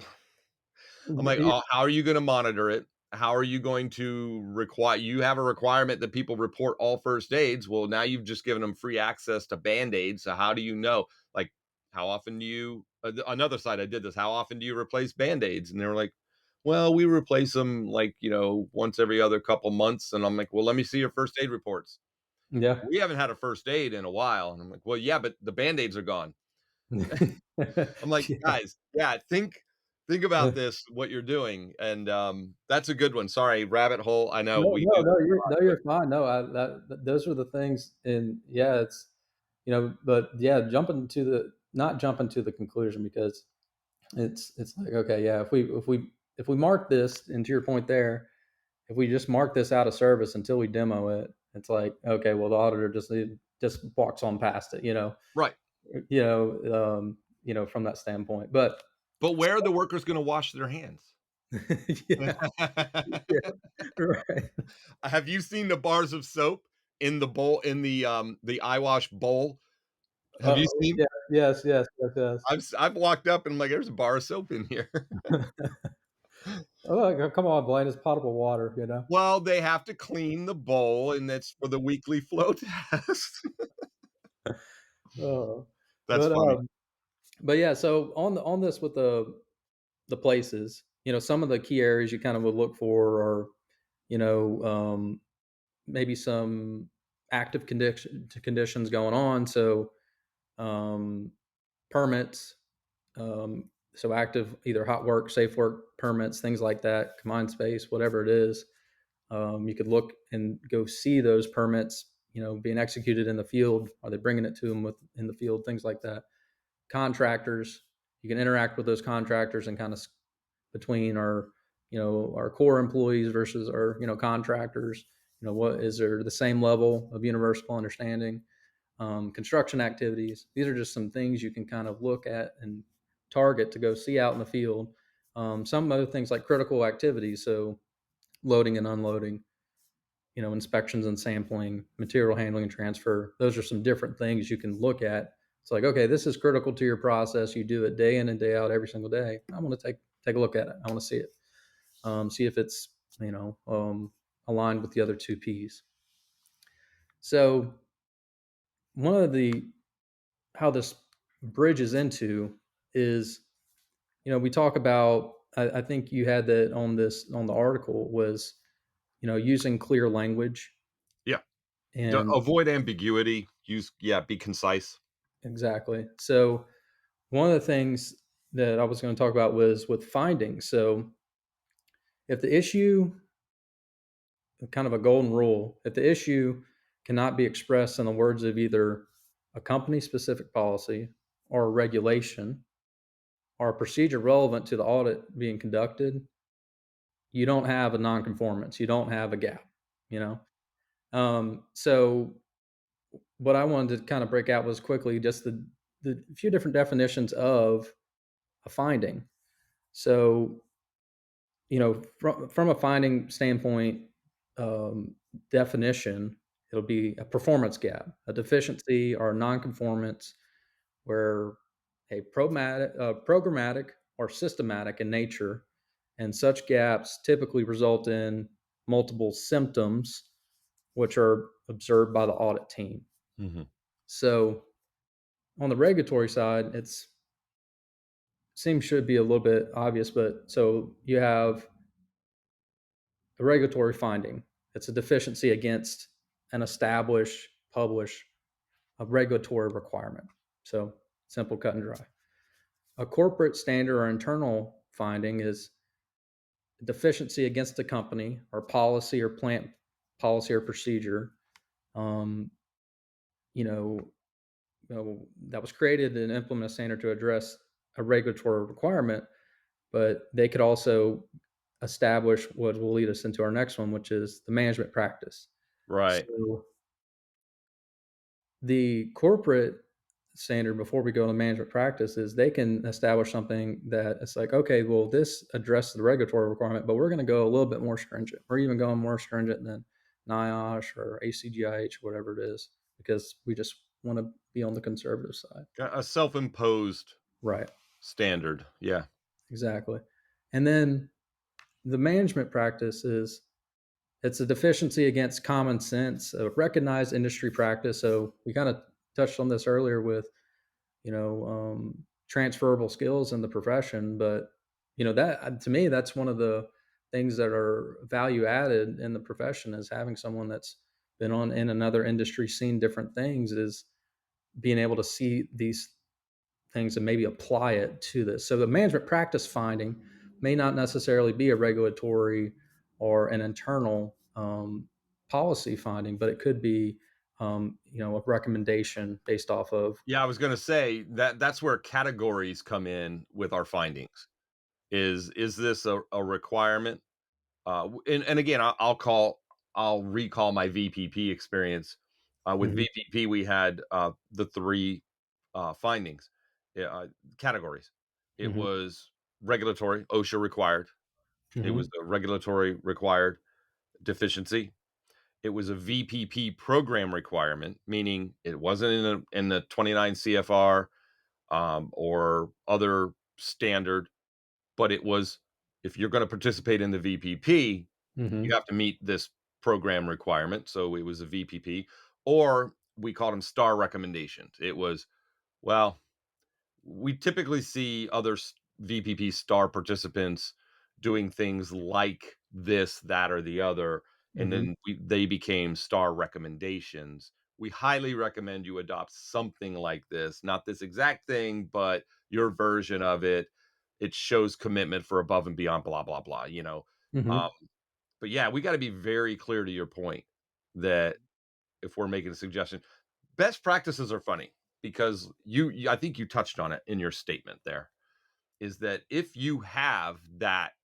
I'm like, Yeah. "Oh, how are you gonna monitor it? How are you going to require you have a requirement that people report all first aids? Well, now you've just given them free access to Band-Aids, so how do you know? Like, how often do you another side I did this, how often do you replace Band-Aids?" And they were like, "Well, we replace them, like, once every other couple months." And I'm like, "Well, let me see your first aid reports." Yeah. "We haven't had a first aid in a while." And I'm like, "Well, yeah, but the Band-Aids are gone." I'm like, Yeah. "Guys, yeah, think about this, what you're doing." And, that's a good one. Sorry, rabbit hole. I know No, we no, do no, this a lot, but you're fine. No, those are the things, and yeah, it's but yeah, not jumping to the conclusion, because it's like, okay, yeah, if we mark this, and to your point there, if we just mark this out of service until we demo it, it's like, okay, well, the auditor just walks on past it, right. from that standpoint. But But where are the workers gonna wash their hands? yeah, yeah, right. Have you seen the bars of soap in the bowl in the eye wash bowl? Have you seen? Yeah, yes, yes, yes, yes. I've walked up and I'm like, "There's a bar of soap in here." Oh, like, come on, Blaine, it's potable water. Well, they have to clean the bowl, and that's for the weekly flow test. Oh, That's but funny. but yeah, so on this with the places, some of the key areas you kind of would look for are, you know, maybe some active conditions going on. So um, permits, so active either hot work, safe work permits, things like that, confined space, whatever it is. You could look and go see those permits, being executed in the field. Are they bringing it to them in the field? Things like that. Contractors, you can interact with those contractors and kind of between our core employees versus our contractors. What is there the same level of universal understanding? Construction activities. These are just some things you can kind of look at and target to go see out in the field. Some other things like critical activities, so loading and unloading, inspections and sampling, material handling and transfer. Those are some different things you can look at. It's like, okay, this is critical to your process. You do it day in and day out every single day. I want to take a look at it. I want to see it. See if it's aligned with the other two P's. So one of the how this bridges into is, we talk about. I think you had that on the article was, using clear language. Yeah. And Avoid ambiguity. Be concise. exactly. So one of the things that I was going to talk about was with findings. So if the issue, kind of a golden rule, if the issue cannot be expressed in the words of either a company specific policy or a regulation or a procedure relevant to the audit being conducted, you don't have a nonconformance. You don't have a gap, you know? So what I wanted to kind of break out was quickly just the few different definitions of a finding. So, from a finding standpoint, definition, it'll be a performance gap, a deficiency or a nonconformance where a programmatic or systematic in nature, and such gaps typically result in multiple symptoms, which are observed by the audit team. Mm-hmm. So, on the regulatory side, it's seems should be a little bit obvious, but so you have a regulatory finding. It's a deficiency against an established, published, a regulatory requirement. So simple, cut and dry. A corporate standard or internal finding is deficiency against a company or policy or plant policy or procedure. Um, you know, that was created and implement a standard to address a regulatory requirement, but they could also establish what will lead us into our next one, which is the management practice. Right. So the corporate standard before we go to management practice is they can establish something that it's like, okay, well, this addresses the regulatory requirement, but we're going to go a little bit more stringent. We're even going more stringent than NIOSH or ACGIH, whatever it is, because we just want to be on the conservative side. A self-imposed Right. standard. Yeah. Exactly. And then the management practice is it's a deficiency against common sense, a recognized industry practice. So we kind of touched on this earlier with, transferable skills in the profession. But, that to me, that's one of the things that are value added in the profession is having someone that's been on in another industry, seen different things, is being able to see these things and maybe apply it to this. So the management practice finding may not necessarily be a regulatory or an internal policy finding, but it could be, a recommendation based off of. Yeah, I was going to say that's where categories come in with our findings. Is this a requirement? And again, I'll recall my VPP experience. With Mhm. VPP, we had the three findings, categories. It Mhm. was regulatory, OSHA required. It was Mhm. a regulatory required deficiency. It was a VPP program requirement, meaning it wasn't in the 29 CFR or other standard, but it was, if you're going to participate in the VPP, you Mhm. have to meet this program requirement. So it was a VPP, or we called them star recommendations. It was, well, we typically see other VPP star participants doing things like this, that, or the other, and Mhm. then they became star recommendations. We highly recommend you adopt something like this, not this exact thing, but your version of it. It shows commitment for above and beyond, blah, blah, blah, Um, Mhm. but yeah, we got to be very clear to your point that if we're making a suggestion, best practices are funny because I think you touched on it in your statement there, is that if you have that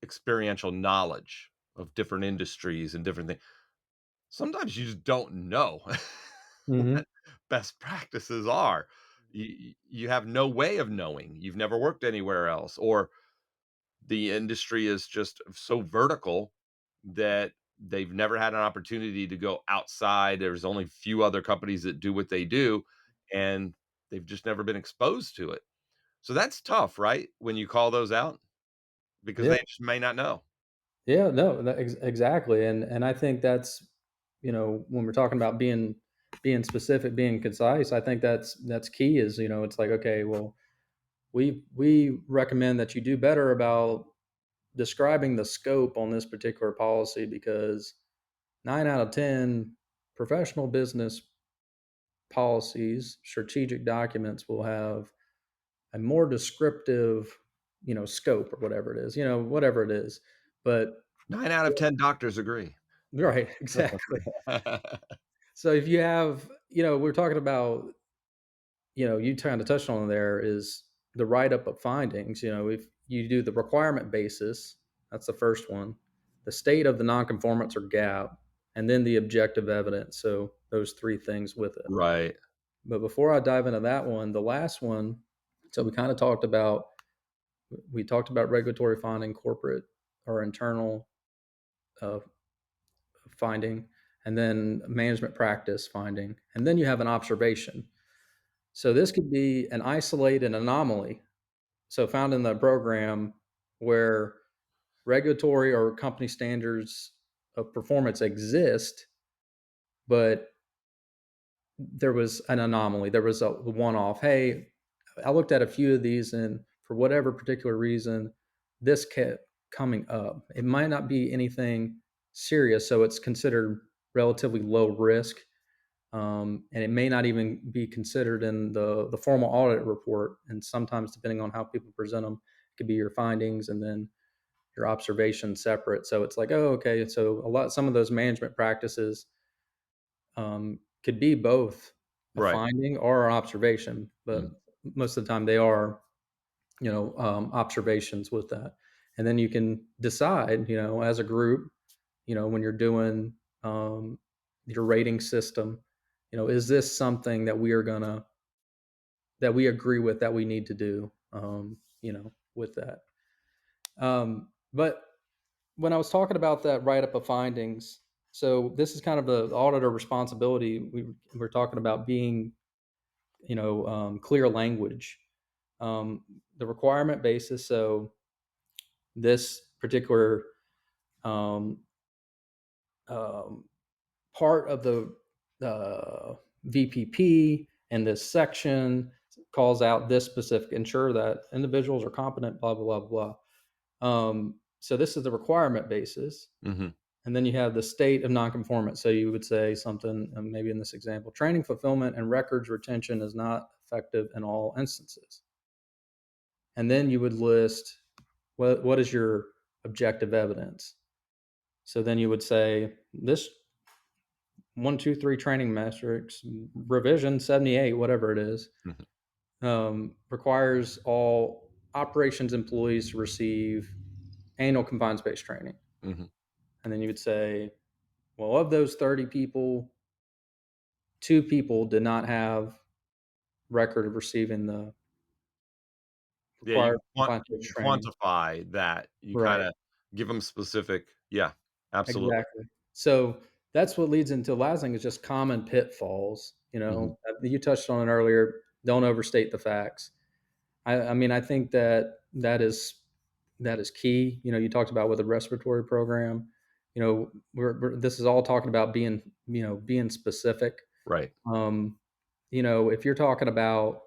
experiential knowledge of different industries and different things, sometimes you just don't know what Mhm. best practices are. You have no way of knowing. You've never worked anywhere else, or the industry is just so vertical that they've never had an opportunity to go outside. There's only few other companies that do what they do, and they've just never been exposed to it. So that's tough, right? When you call those out because Yeah. they just may not know. Yeah. No. Exactly. And I think that's, when we're talking about being specific, being concise, I think that's key. Is, it's like, okay, well, we recommend that you do better about describing the scope on this particular policy because 9 out of 10 professional business policies, strategic documents will have a more descriptive, scope or whatever it is, whatever it is. But 9 out of 10 doctors agree. right, exactly. So if you have, we're talking about, you kind of touched on there is the write up of findings. If you do the requirement basis, that's the first one, the state of the nonconformance or gap, and then the objective evidence. So those three things with it. Right. But before I dive into that one, the last one, so we talked about regulatory finding, corporate or internal uh, finding, and then management practice finding, and then you have an observation. So this could be an isolated anomaly. So found in the program where regulatory or company standards of performance exist, but there was an anomaly. There was a one-off. Hey, I looked at a few of these, and for whatever particular reason, this kept coming up. It might not be anything serious, so it's considered relatively low risk, and it may not even be considered in the formal audit report. And sometimes, depending on how people present them, it could be your findings and then your observations separate. So it's like, oh, okay. So some of those management practices could be both a Right. finding or an observation, but most of the time they are, observations with that. And then you can decide, as a group, when you're doing your rating system, is this something that that we agree with, that we need to do, with that. But when I was talking about that write up of findings, so this is kind of the auditor responsibility. We're talking about being, clear language, the requirement basis. So this particular um, um, part of the VPP in this section calls out this specific, ensure that individuals are competent, blah, blah, blah, blah. So this is the requirement basis. Mm-hmm. And then you have the state of nonconformance. So you would say something, maybe in this example, training fulfillment and records retention is not effective in all instances. And then you would list what is your objective evidence. So then you would say this 1, 2, 3 training metrics, revision 78, whatever it is, requires all operations employees to receive annual confined space training. Mm-hmm. And then you would say, well, of those 30 people, 2 people did not have record of receiving the Yeah, you required confined space training. quantify that. You Right. kinda give them specific. Yeah, absolutely. Exactly. So that's what leads into the last thing is just common pitfalls. Mhm. You touched on it earlier. Don't overstate the facts. I mean, I think that is key. You talked about with the respiratory program. This is all talking about being specific. Right. If you're talking about,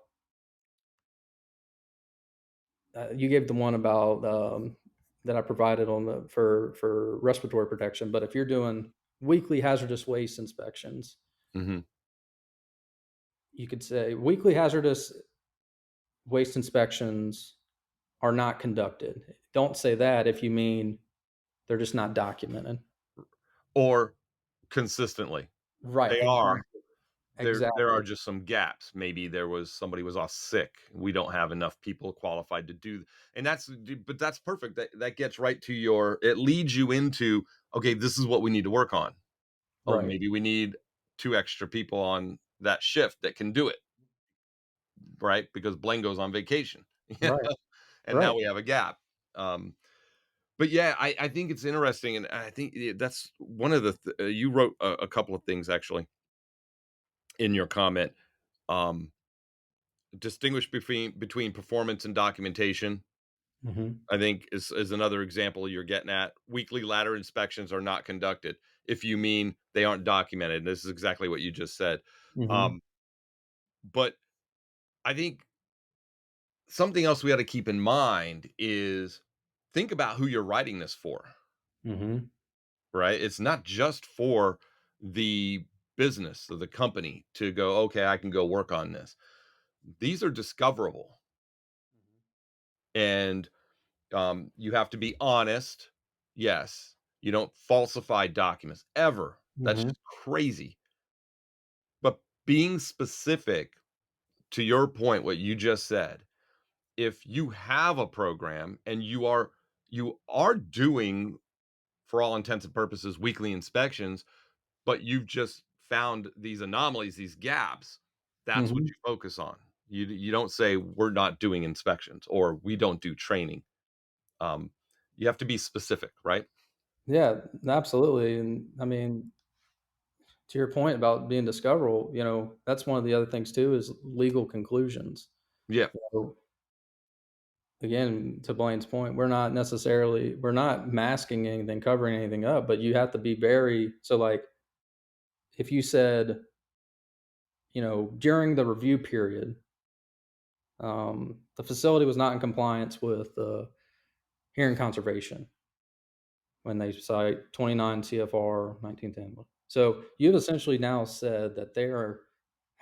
you gave the one about that I provided on the for respiratory protection, but if you're doing weekly hazardous waste inspections, Mhm. you could say weekly hazardous waste inspections are not conducted. Don't say that if you mean they're just not documented. Or consistently. Right, They are. exactly. There are Exactly. just some gaps. Maybe somebody was off sick. We don't have enough people qualified to do, and but that's perfect. That gets right to it leads you into, okay, this is what we need to work on. Oh, Right. maybe we need 2 extra people on that shift that can do it, right? Because Blaine goes on vacation. Right. And now Right. we have a gap. Um, but yeah, I think it's interesting, and I think that's one of you wrote a couple of things actually in your comment. Um, distinguish between performance and documentation. Mhm. I think is another example you're getting at. Weekly ladder inspections are not conducted if you mean they aren't documented. This is exactly what you just said. Mhm. Um, but I think something else we got to keep in mind is think about who you're writing this for, Mm-hmm. right? It's not just for the business or the company to go, okay, I can go work on this. These are discoverable, and you have to be honest. Yes, you don't falsify documents ever. That's Mm-hmm. just crazy. But being specific, to your point, what you just said, if you have a program and you are doing, for all intents and purposes, weekly inspections, but you've just found these anomalies, these gaps, that's what Mm-hmm. you focus on. You don't say we're not doing inspections or we don't do training. Um, you have to be specific, right? Yeah, absolutely. And I mean, to your point about being discoverable, that's one of the other things too is legal conclusions. Yeah, So again, to Blaine's point, we're not masking anything, covering anything up, but you have to be very, so like if you said, during the review period, the facility was not in compliance with hearing conservation when they cite 29 CFR 1910. So you've essentially now said that they are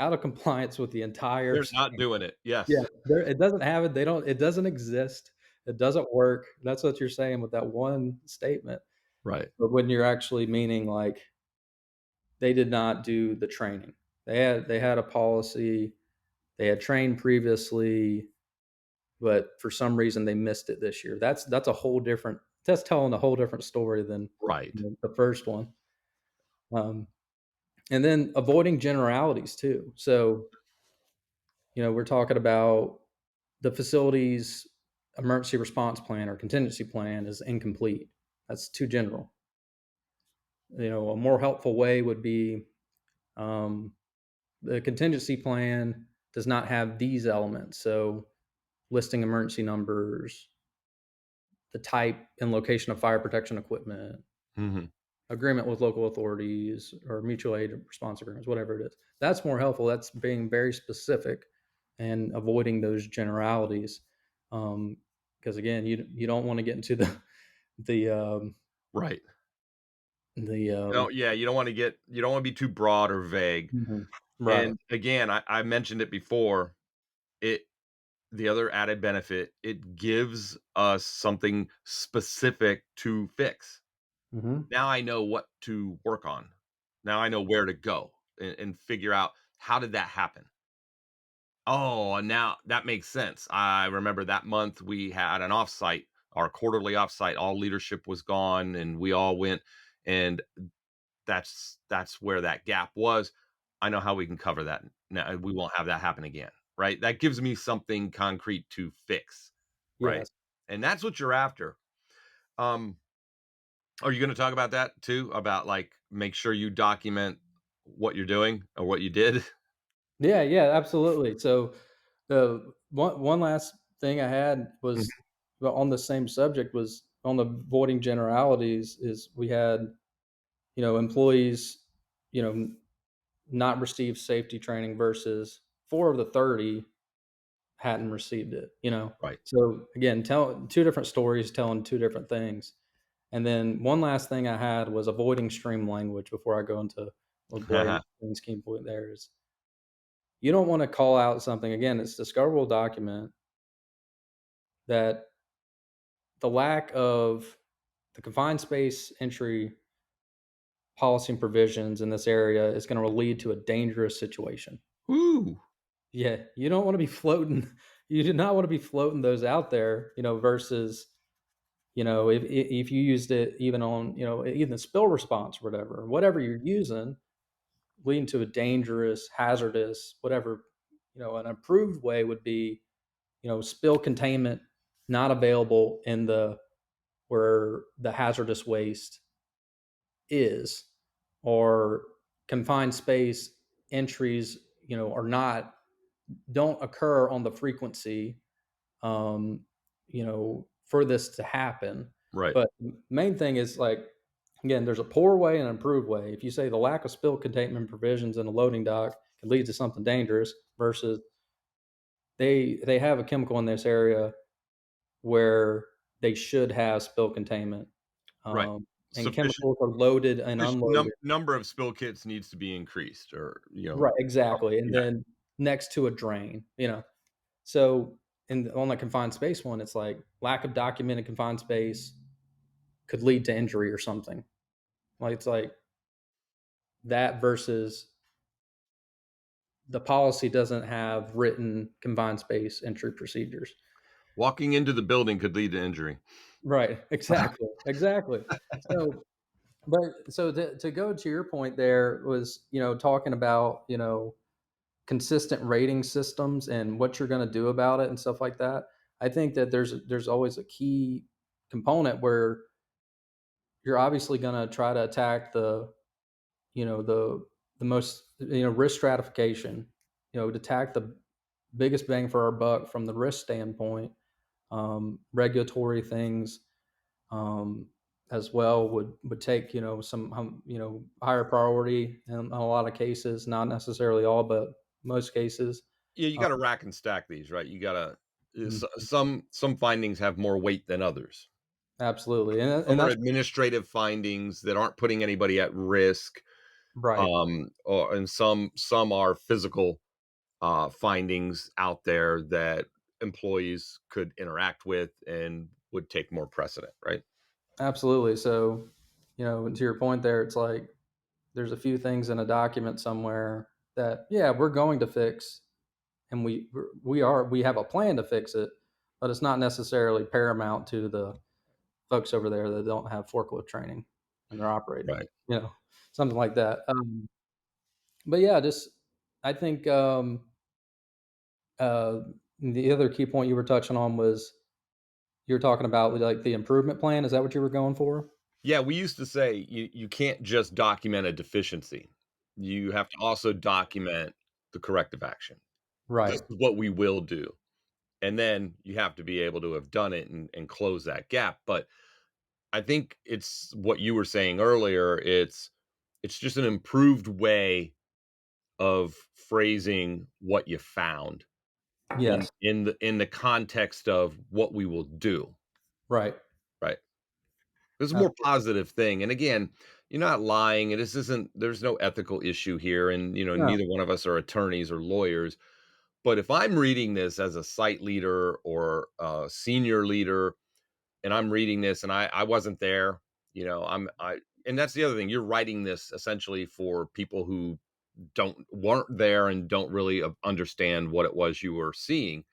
out of compliance with the entire they're not standard. doing it. Yeah, Yes, it doesn't have it. They don't. It doesn't exist. It doesn't work. That's what you're saying with that one statement. right, But when you're actually meaning like they did not do the training, they had a policy. They had trained previously, but for some reason they missed it this year. That's a whole different. That's telling a whole different story than right, the first one. Um, and then avoiding generalities too. So we're talking about the facility's emergency response plan or contingency plan is incomplete. That's too general. A more helpful way would be um, the contingency plan does not have these elements. So listing emergency numbers, the type and location of fire protection equipment, hmm agreement with local authorities or mutual aid response agreements, whatever it is. That's more helpful. That's being very specific and avoiding those generalities. Because again, you don't want to get into the right. the Yeah, you don't want to be too broad or vague. Mhm. Right. And again, I mentioned it before. It The other added benefit, it gives us something specific to fix. Hmm. Now I know what to work on. Now I know where to go and figure out how did that happen. Oh, and now that makes sense. I remember that month we had an offsite, our quarterly offsite. All leadership was gone, and we all went, and that's where that gap was. I know how we can cover that. Now we won't have that happen again, right? That gives me something concrete to fix, right? Yes. And that's what you're after. Um, are you going to talk about that too? About like make sure you document what you're doing or what you did? Yeah. Yeah. Absolutely. So the one last thing I had was well, on the same subject was on the avoiding generalities. Is we had employees you know not received safety training versus 4 of the 30 hadn't received it. Right. So again, tell two different stories telling two different things. And then one last thing I had was avoiding stream language before I go into what Blaine's key point there is you don't want to call out something again, it's discoverable document that the lack of the confined space entry policy and provisions in this area is going to lead to a dangerous situation. Ooh, Yeah, you don't want to be floating. You do not want to be floating those out there, versus, if you used it even on, even the spill response or whatever you're using, leading to a dangerous, hazardous, whatever, an approved way would be, spill containment not available in the where the hazardous waste is, or confined space entries, are not don't occur on the frequency for this to happen. right. But main thing is like again, there's a poor way and an improved way. If you say the lack of spill containment provisions in a loading dock can lead to something dangerous versus they have a chemical in this area where they should have spill containment. Right. And Sufficient, chemicals are loaded and unloaded. number of spill kits needs to be increased, or Right, exactly. And yeah. then next to a drain, So on the confined space one, it's like lack of documented confined space could lead to injury or something. Like it's like that versus the policy doesn't have written confined space entry procedures. Walking into the building could lead to injury. Right. Exactly. Exactly. So, to go to your point there was, talking about, consistent rating systems and what you're going to do about it and stuff like that. I think that there's always a key component where you're obviously going to try to attack the most, risk stratification, to attack the biggest bang for our buck from the risk standpoint. Regulatory things, um, as well would take, some, higher priority in a lot of cases, not necessarily all, but most cases. Yeah, you Um, got to rack and stack these, right? You got to mhm, some findings have more weight than others. absolutely, and Some are that's administrative findings that aren't putting anybody at risk, right. or and some are physical findings out there that employees could interact with and would take more precedent, right? Absolutely. So, to your point there, it's like there's a few things in a document somewhere that, yeah, we're going to fix, and we have a plan to fix it, but it's not necessarily paramount to the folks over there that don't have forklift training and they're operating, Right. something like that. But yeah, just I think uh, the other key point you were touching on was you were talking about like the improvement plan. Is that what you were going for? Yeah, we used to say you can't just document a deficiency. You have to also document the corrective action. This Right. is what we will do. And then you have to be able to have done it and close that gap. But I think it's what you were saying earlier. It's just an improved way of phrasing what you found Yes. in the context of what we will do, Right. right? It's a more Absolutely. positive thing. And again, you're not lying, and this isn't there's no ethical issue here, and No. neither one of us are attorneys or lawyers. But if I'm reading this as a site leader or a senior leader, and I'm reading this and I wasn't there, I and that's the other thing. You're writing this essentially for people who don't weren't there and don't really understand what it was you were seeing.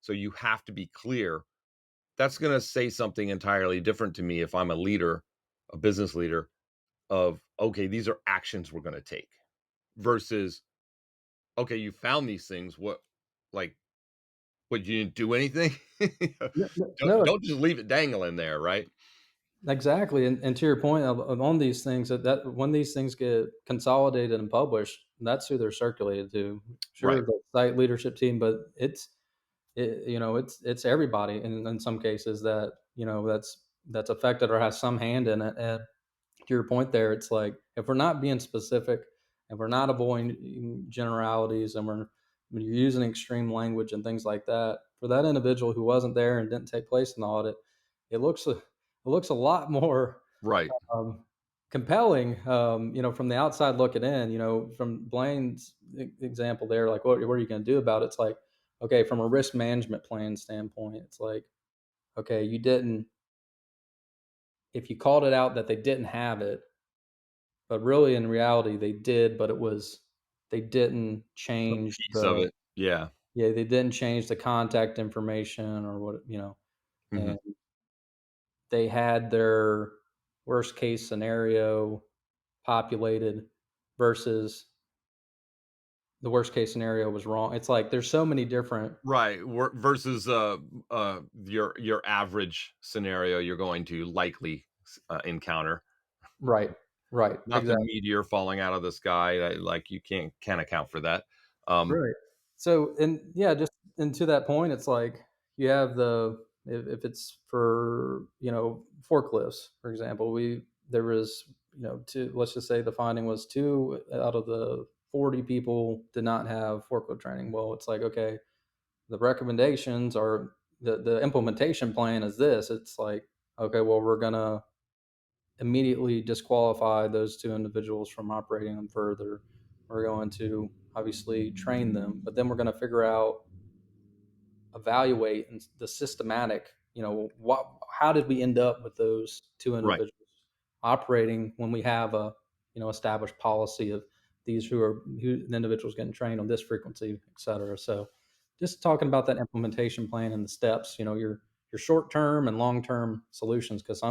So you have to be clear. That's going to say something entirely different to me if I'm a leader, a business leader, of okay, these are actions we're going to take versus okay, you found these things. Like what, you didn't do anything? No, no, don't, no, don't just leave it dangling there, right? exactly. And to your point of on these things that when these things get consolidated and published, that's who they're circulated to. Sure, Right. the site leadership team, but it's everybody in some cases that, that's affected or has some hand in it. And to your point there, it's like if we're not being specific, and we're not avoiding generalities, and when you're using extreme language and things like that, for that individual who wasn't there and didn't take place in the audit, it looks a lot more Right. um, compelling, from the outside looking in, from Blaine's example there, like what are you going to do about it? It's like, okay, from a risk management plan standpoint, it's like, okay, you didn't, if you called it out that they didn't have it, but really in reality they did, but they didn't Some change piece of the, it. Yeah. yeah, they didn't change the contact information or what, Mhm. and they had their worst case scenario populated versus the worst case scenario was wrong. It's like there's so many different. Right, versus, your average scenario you're going to likely encounter. Right, right, Not the exactly. meteor falling out of the sky, like, you can't account for that. Um, Right. So, and yeah, just and to that point, it's like you have if it's for, forklifts, for example, there was, two, let's just say the finding was two out of the 40 people did not have forklift training. Well, it's like, okay, the recommendations are the implementation plan is this. It's like, okay, well, we're gonna immediately disqualify those two individuals from operating them further. We're going to obviously train them, but then we're going to figure out, evaluate the systematic, how did we end up with those two Right. individuals operating when we have a, established policy of these who the individuals getting trained on this frequency, et cetera. So just talking about that implementation plan and the steps, your short term and long term solutions, because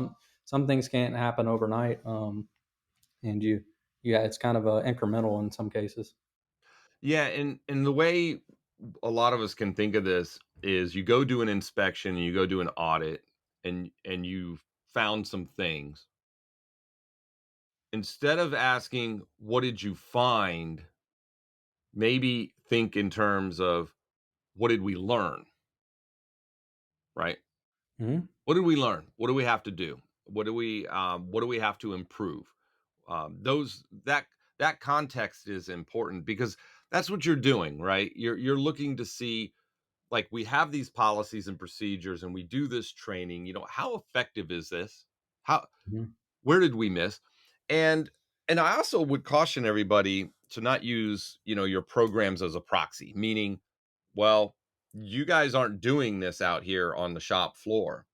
some things can't happen overnight. And yeah, it's kind of incremental in some cases. Yeah, and the way a lot of us can think of this is you go do an inspection, you go do an audit, and you found some things. Instead of asking, "What did you find?" maybe think in terms of, "What did we learn?" Right? Hmm. What did we learn? What do we have to do? What do we have to improve? Those that context is important because that's what you're doing, right? You're looking to see, like, we have these policies and procedures and we do this training, how effective is this? How Hmm. Where did we miss? And I also would caution everybody to not use, your programs as a proxy, meaning, well, you guys aren't doing this out here on the shop floor.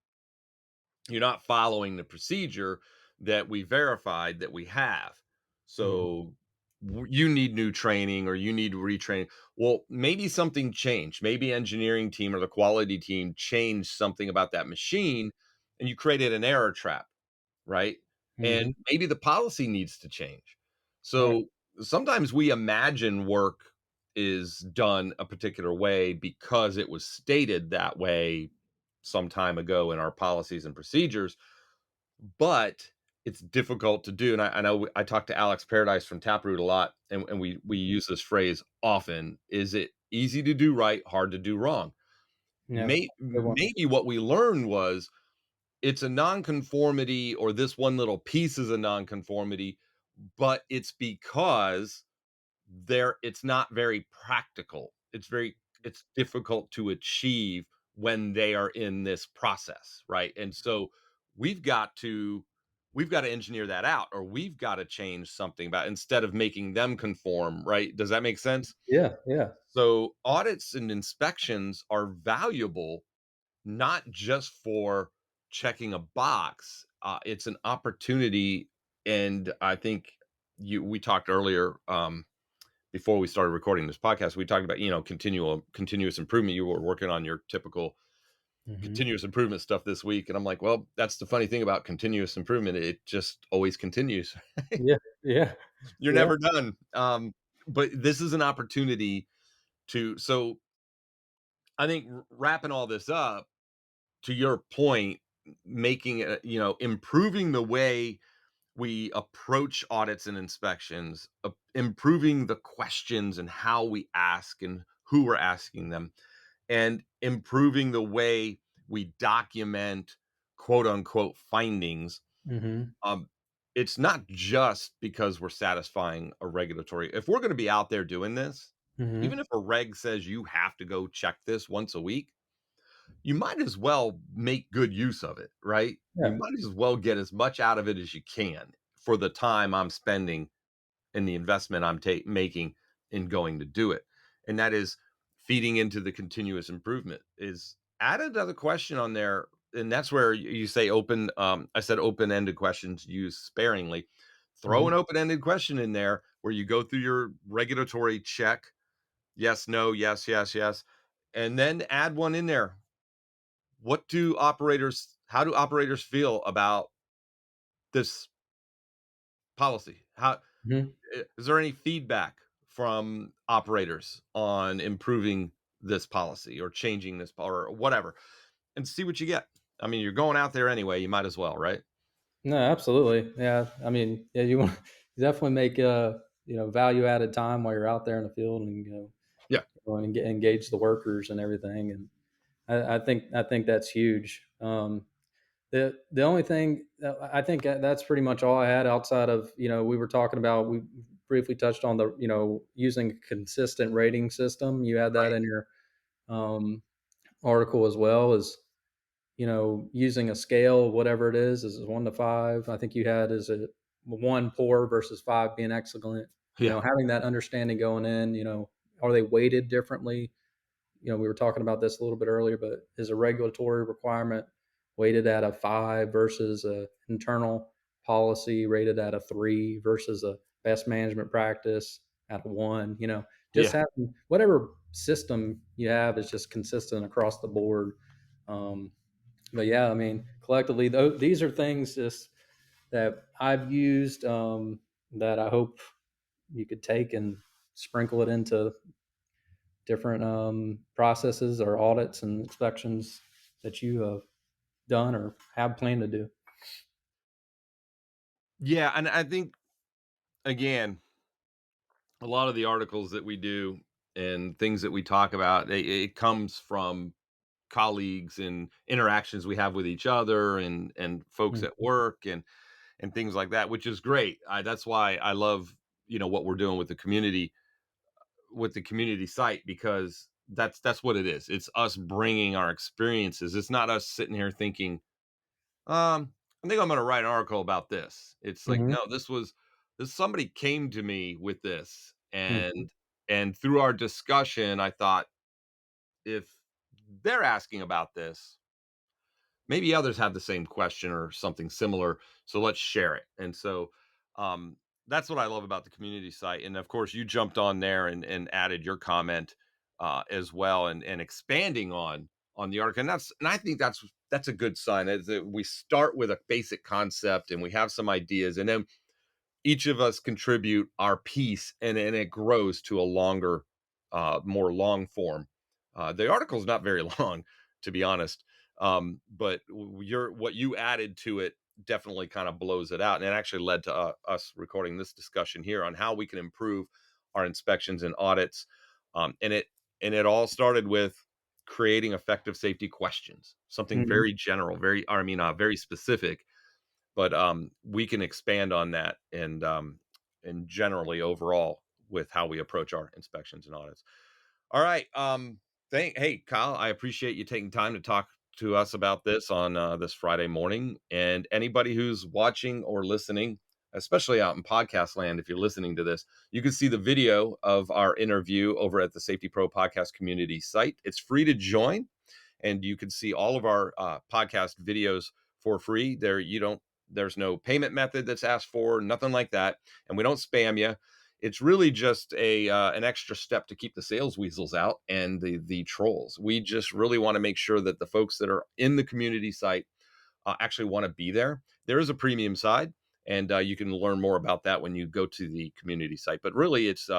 You're not following the procedure that we verified that we have. Hmm. So you need new training or you need retraining. Well, maybe something changed. Maybe engineering team or the quality team changed something about that machine and you created an error trap, right? And Hmm. maybe the policy needs to change. Right. So sometimes we imagine work is done a particular way because it was stated that way some time ago in our policies and procedures, but it's difficult to do. And I know I talk to Alex Paradise from Taproot a lot, and we use this phrase often: is it easy to do right, hard to do wrong? Yeah. Good one. Maybe what we learned was it's a nonconformity, or this one little piece is a nonconformity, but it's because it's not very practical. It's difficult to achieve when they are in this process, right? And so we've got to we've got to engineer that out, or we've got to change something about instead of making them conform, right? Does that make sense? Yeah. Yeah. So audits and inspections are valuable not just for checking a box. It's an opportunity, and I think we talked earlier, before we started recording this podcast. We talked about, continuous improvement. You were working on your typical Hmm. continuous improvement stuff this week, and I'm like, well, that's the funny thing about continuous improvement. It just always continues. Yeah. Yeah. You're Yeah. never done. But this is an opportunity to. So I think wrapping all this up, to your point, making it, improving the way we approach audits and inspections, improving the questions and how we ask and who we're asking them, and improving the way we document quote unquote findings. Hmm. Um, it's not just because we're satisfying a regulatory. If we're going to be out there doing this, Hmm. even if a reg says you have to go check this once a week, you might as well make good use of it, right? You Yeah. might as well get as much out of it as you can for the time I'm spending and the investment I'm making in going to do it. And that is feeding into the continuous improvement. Is add another question on there, and that's where you say open. I said open-ended questions used sparingly. Throw Hmm. an open-ended question in there where you go through your regulatory check: yes, no, yes, yes, yes, and then add one in there. How do operators feel about this policy? Hmm. Is there any feedback from operators on improving this policy or changing this or whatever, and see what you get? I mean, you're going out there anyway, you might as well, right? No, absolutely. Yeah. I mean, yeah, you want you definitely make value added time while you're out there in the field, and Yeah. engage the workers and everything. And I think that's huge. The only thing I think that's pretty much all I had outside of, we were talking about, we briefly touched on using a consistent rating system. You had that Right. in your um, article as well is, using a scale, whatever it is 1 to 5. I think you had is it 1 poor versus 5 being excellent. Yeah. Having that understanding going in, are they weighted differently? We were talking about this a little bit earlier, but is a regulatory requirement weighted at a 5 versus a internal policy rated at a 3 versus a best management practice at a 1? Just Yeah. having whatever system you have is just consistent across the board. Um, but yeah, I mean, collectively, these are things just that I've used, that I hope you could take and sprinkle it into different processes or audits and inspections that you have done or have planned to do. Yeah. And I think, again, a lot of the articles that we do and things that we talk about, it comes from colleagues and interactions we have with each other and folks Mm. at work and things like that, which is great. That's why I love, what we're doing with the community site, because that's what it is. It's us bringing our experiences. It's not us sitting here thinking, I think I'm going to write an article about this. It's like, Mm-hmm. no, this somebody came to me with this, Mm-hmm. and through our discussion, I thought, if they're asking about this, maybe others have the same question or something similar, so let's share it. And so, um, that's what I love about the community site. And of course, you jumped on there and added your comment as well, and expanding on the article. And I think that's a good sign, is that we start with a basic concept and we have some ideas, and then each of us contribute our piece, and it grows to a longer, more long form. The article is not very long, to be honest, but what you added to it definitely kind of blows it out, and it actually led to us recording this discussion here on how we can improve our inspections and audits. And it all started with creating effective safety questions, something Mm-hmm. very general, very specific, but we can expand on that, and generally overall with how we approach our inspections and audits. All right. Hey, Kyle, I appreciate you taking time to talk to us about this on this Friday morning. And anybody who's watching or listening, especially out in podcast land, if you're listening to this, you can see the video of our interview over at the Safety Pro Podcast community site. It's free to join, and you can see all of our podcast videos for free. There's no payment method that's asked for, nothing like that, and we don't spam you. It's really just an extra step to keep the sales weasels out and the trolls. We just really want to make sure that the folks that are in the community site actually want to be there. There is a premium side, and you can learn more about that when you go to the community site. But really, it's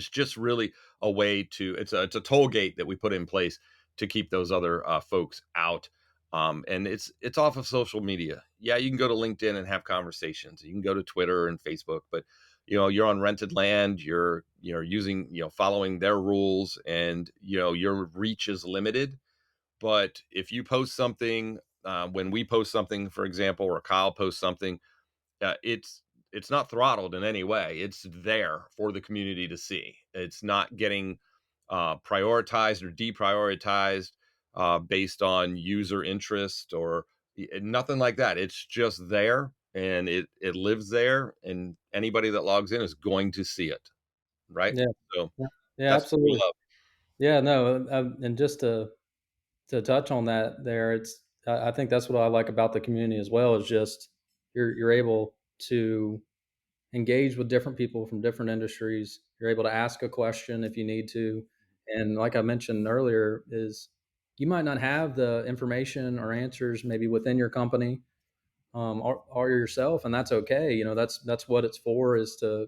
just really a way to, it's a toll gate that we put in place to keep those other folks out. And it's off of social media. Yeah, you can go to LinkedIn and have conversations. You can go to Twitter and Facebook, but you're on rented land. You're using, following their rules, and your reach is limited. But if you post something, when we post something, for example, or Kyle posts something, it's not throttled in any way. It's there for the community to see. It's not getting prioritized or deprioritized based on user interest or nothing like that. It's just there, and it lives there, and anybody that logs in is going to see it, right? Yeah. So Yeah. Yeah, that's what we absolutely. love. Yeah, no, and just to touch on that, there, I think that's what I like about the community as well, is just you're able to engage with different people from different industries. You're able to ask a question if you need to. And like I mentioned earlier, is you might not have the information or answers maybe within your company, or yourself, and that's okay. That's what it's for, is to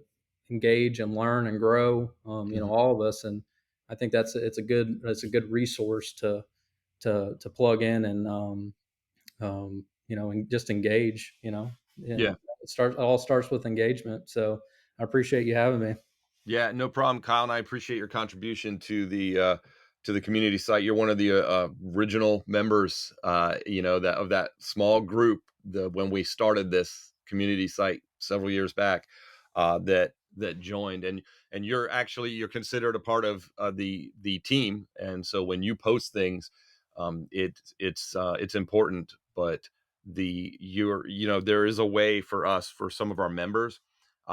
engage and learn and grow. Mhm. All of us, and I think it's a good resource to plug in and and just engage. Yeah. It all starts with engagement. So I appreciate you having me. Yeah, no problem, Kyle, and I appreciate your contribution to the community site. You're one of the original members, that of that small group. When we started this community site several years back, that that joined, and you're considered a part of the team. And so when you post things, it's important. But there is a way for us, for some of our members,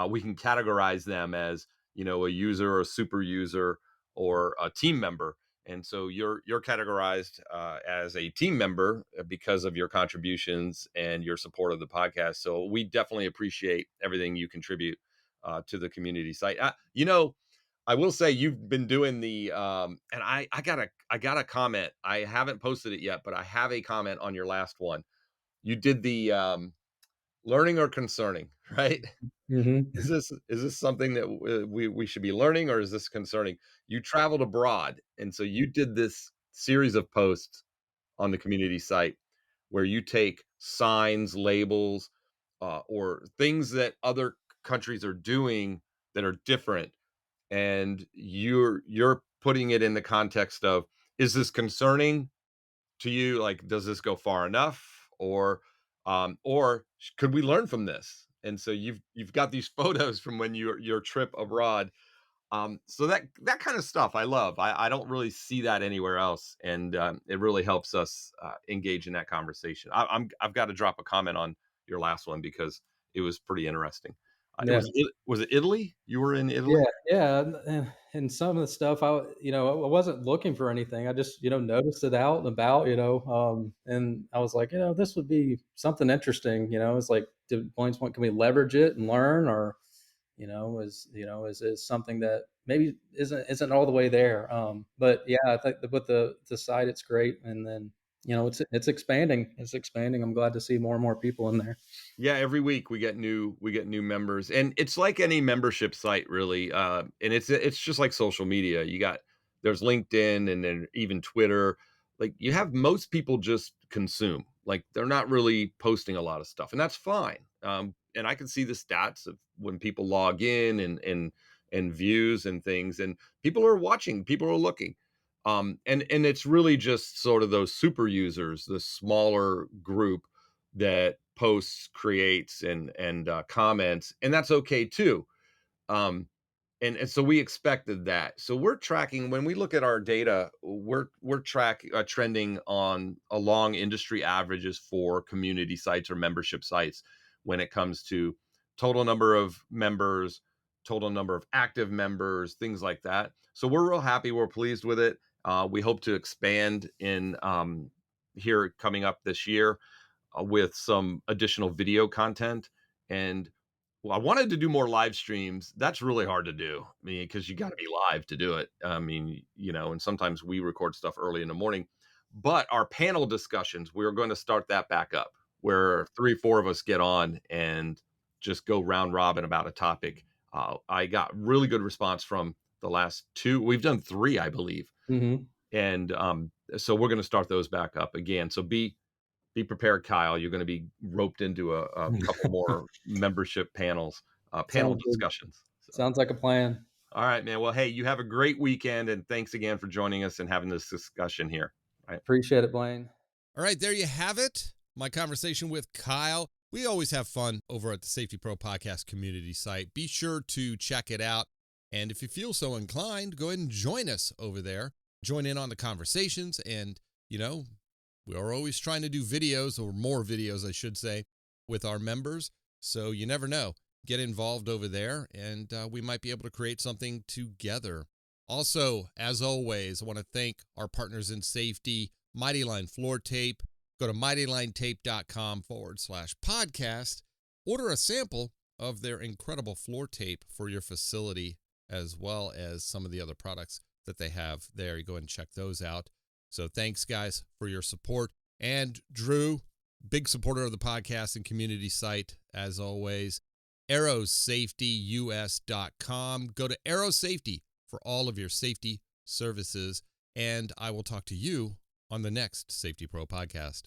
we can categorize them as, a user, or a super user, or a team member. And so you're categorized as a team member because of your contributions and your support of the podcast. So we definitely appreciate everything you contribute to the community site. I will say you've been doing the and I got a comment. I haven't posted it yet, but I have a comment on your last one. You did the learning or concerning, right? Mm-hmm. Is this something that we should be learning, or is this concerning? You traveled abroad, and so you did this series of posts on the community site where you take signs, labels, or things that other countries are doing that are different, and you're putting it in the context of, is this concerning to you? Like, does this go far enough, or could we learn from this? And so you've got these photos from when your trip abroad. So that kind of stuff I love. I don't really see that anywhere else, and it really helps us engage in that conversation. I've got to drop a comment on your last one because it was pretty interesting. It Yeah. was it Italy? You were in Yeah, Italy? yeah, and some of the stuff I wasn't looking for anything. I just noticed it out and about, and I was like, this would be something interesting. It's like, to Blaine's point, can we leverage it and learn, or is something that maybe isn't all the way there. But yeah, I think with the site, it's great, and then it's expanding. It's expanding. I'm glad to see more and more people in there. Yeah, every week we get new members, and it's like any membership site, really. And it's just like social media. There's LinkedIn, and then even Twitter. Like, you have most people just consume. Like, they're not really posting a lot of stuff, and that's fine. And I can see the stats of when people log in, and views and things, and people are watching, people are looking. And it's really just sort of those super users, the smaller group that posts, creates, and comments, and that's okay too. Um, and so we expected that. So we're tracking, when we look at our data, we're trending on along industry averages for community sites or membership sites when it comes to total number of members, total number of active members, things like that. So we're real happy. We're pleased with it. We hope to expand in here coming up this year with some additional video content. And well, I wanted to do more live streams. That's really hard to do. I mean, because you got to be live to do it. I mean, and sometimes we record stuff early in the morning. But our panel discussions, we're going to start that back up, where 3-4 of us get on and just go round robin about a topic. I got really good response from the last two. We've done 3, I believe. Mm-hmm. And so we're going to start those back up again. So be prepared, Kyle. You're going to be roped into a couple more membership panel Sounds good. discussions. So, Sounds like a plan. all right, man. Well, hey, you have a great weekend, and thanks again for joining us and having this discussion here. All right. Appreciate it, Blaine. All right, there you have it. My conversation with Kyle. We always have fun over at the SafetyPro Podcast community site. Be sure to check it out. And if you feel so inclined, go ahead and join us over there. Join in on the conversations. And, we are always trying to do videos, or more videos, I should say, with our members. So you never know. Get involved over there, and we might be able to create something together. Also, as always, I want to thank our partners in safety, Mighty Line Floor Tape. Go to mightylinetape.com/podcast. Order a sample of their incredible floor tape for your facility, as well as some of the other products that they have there. You go and check those out. So thanks, guys, for your support. And Drew, big supporter of the podcast and community site, as always. aerosafetyus.com. Go to AeroSafety for all of your safety services. And I will talk to you on the next SafetyPro Podcast.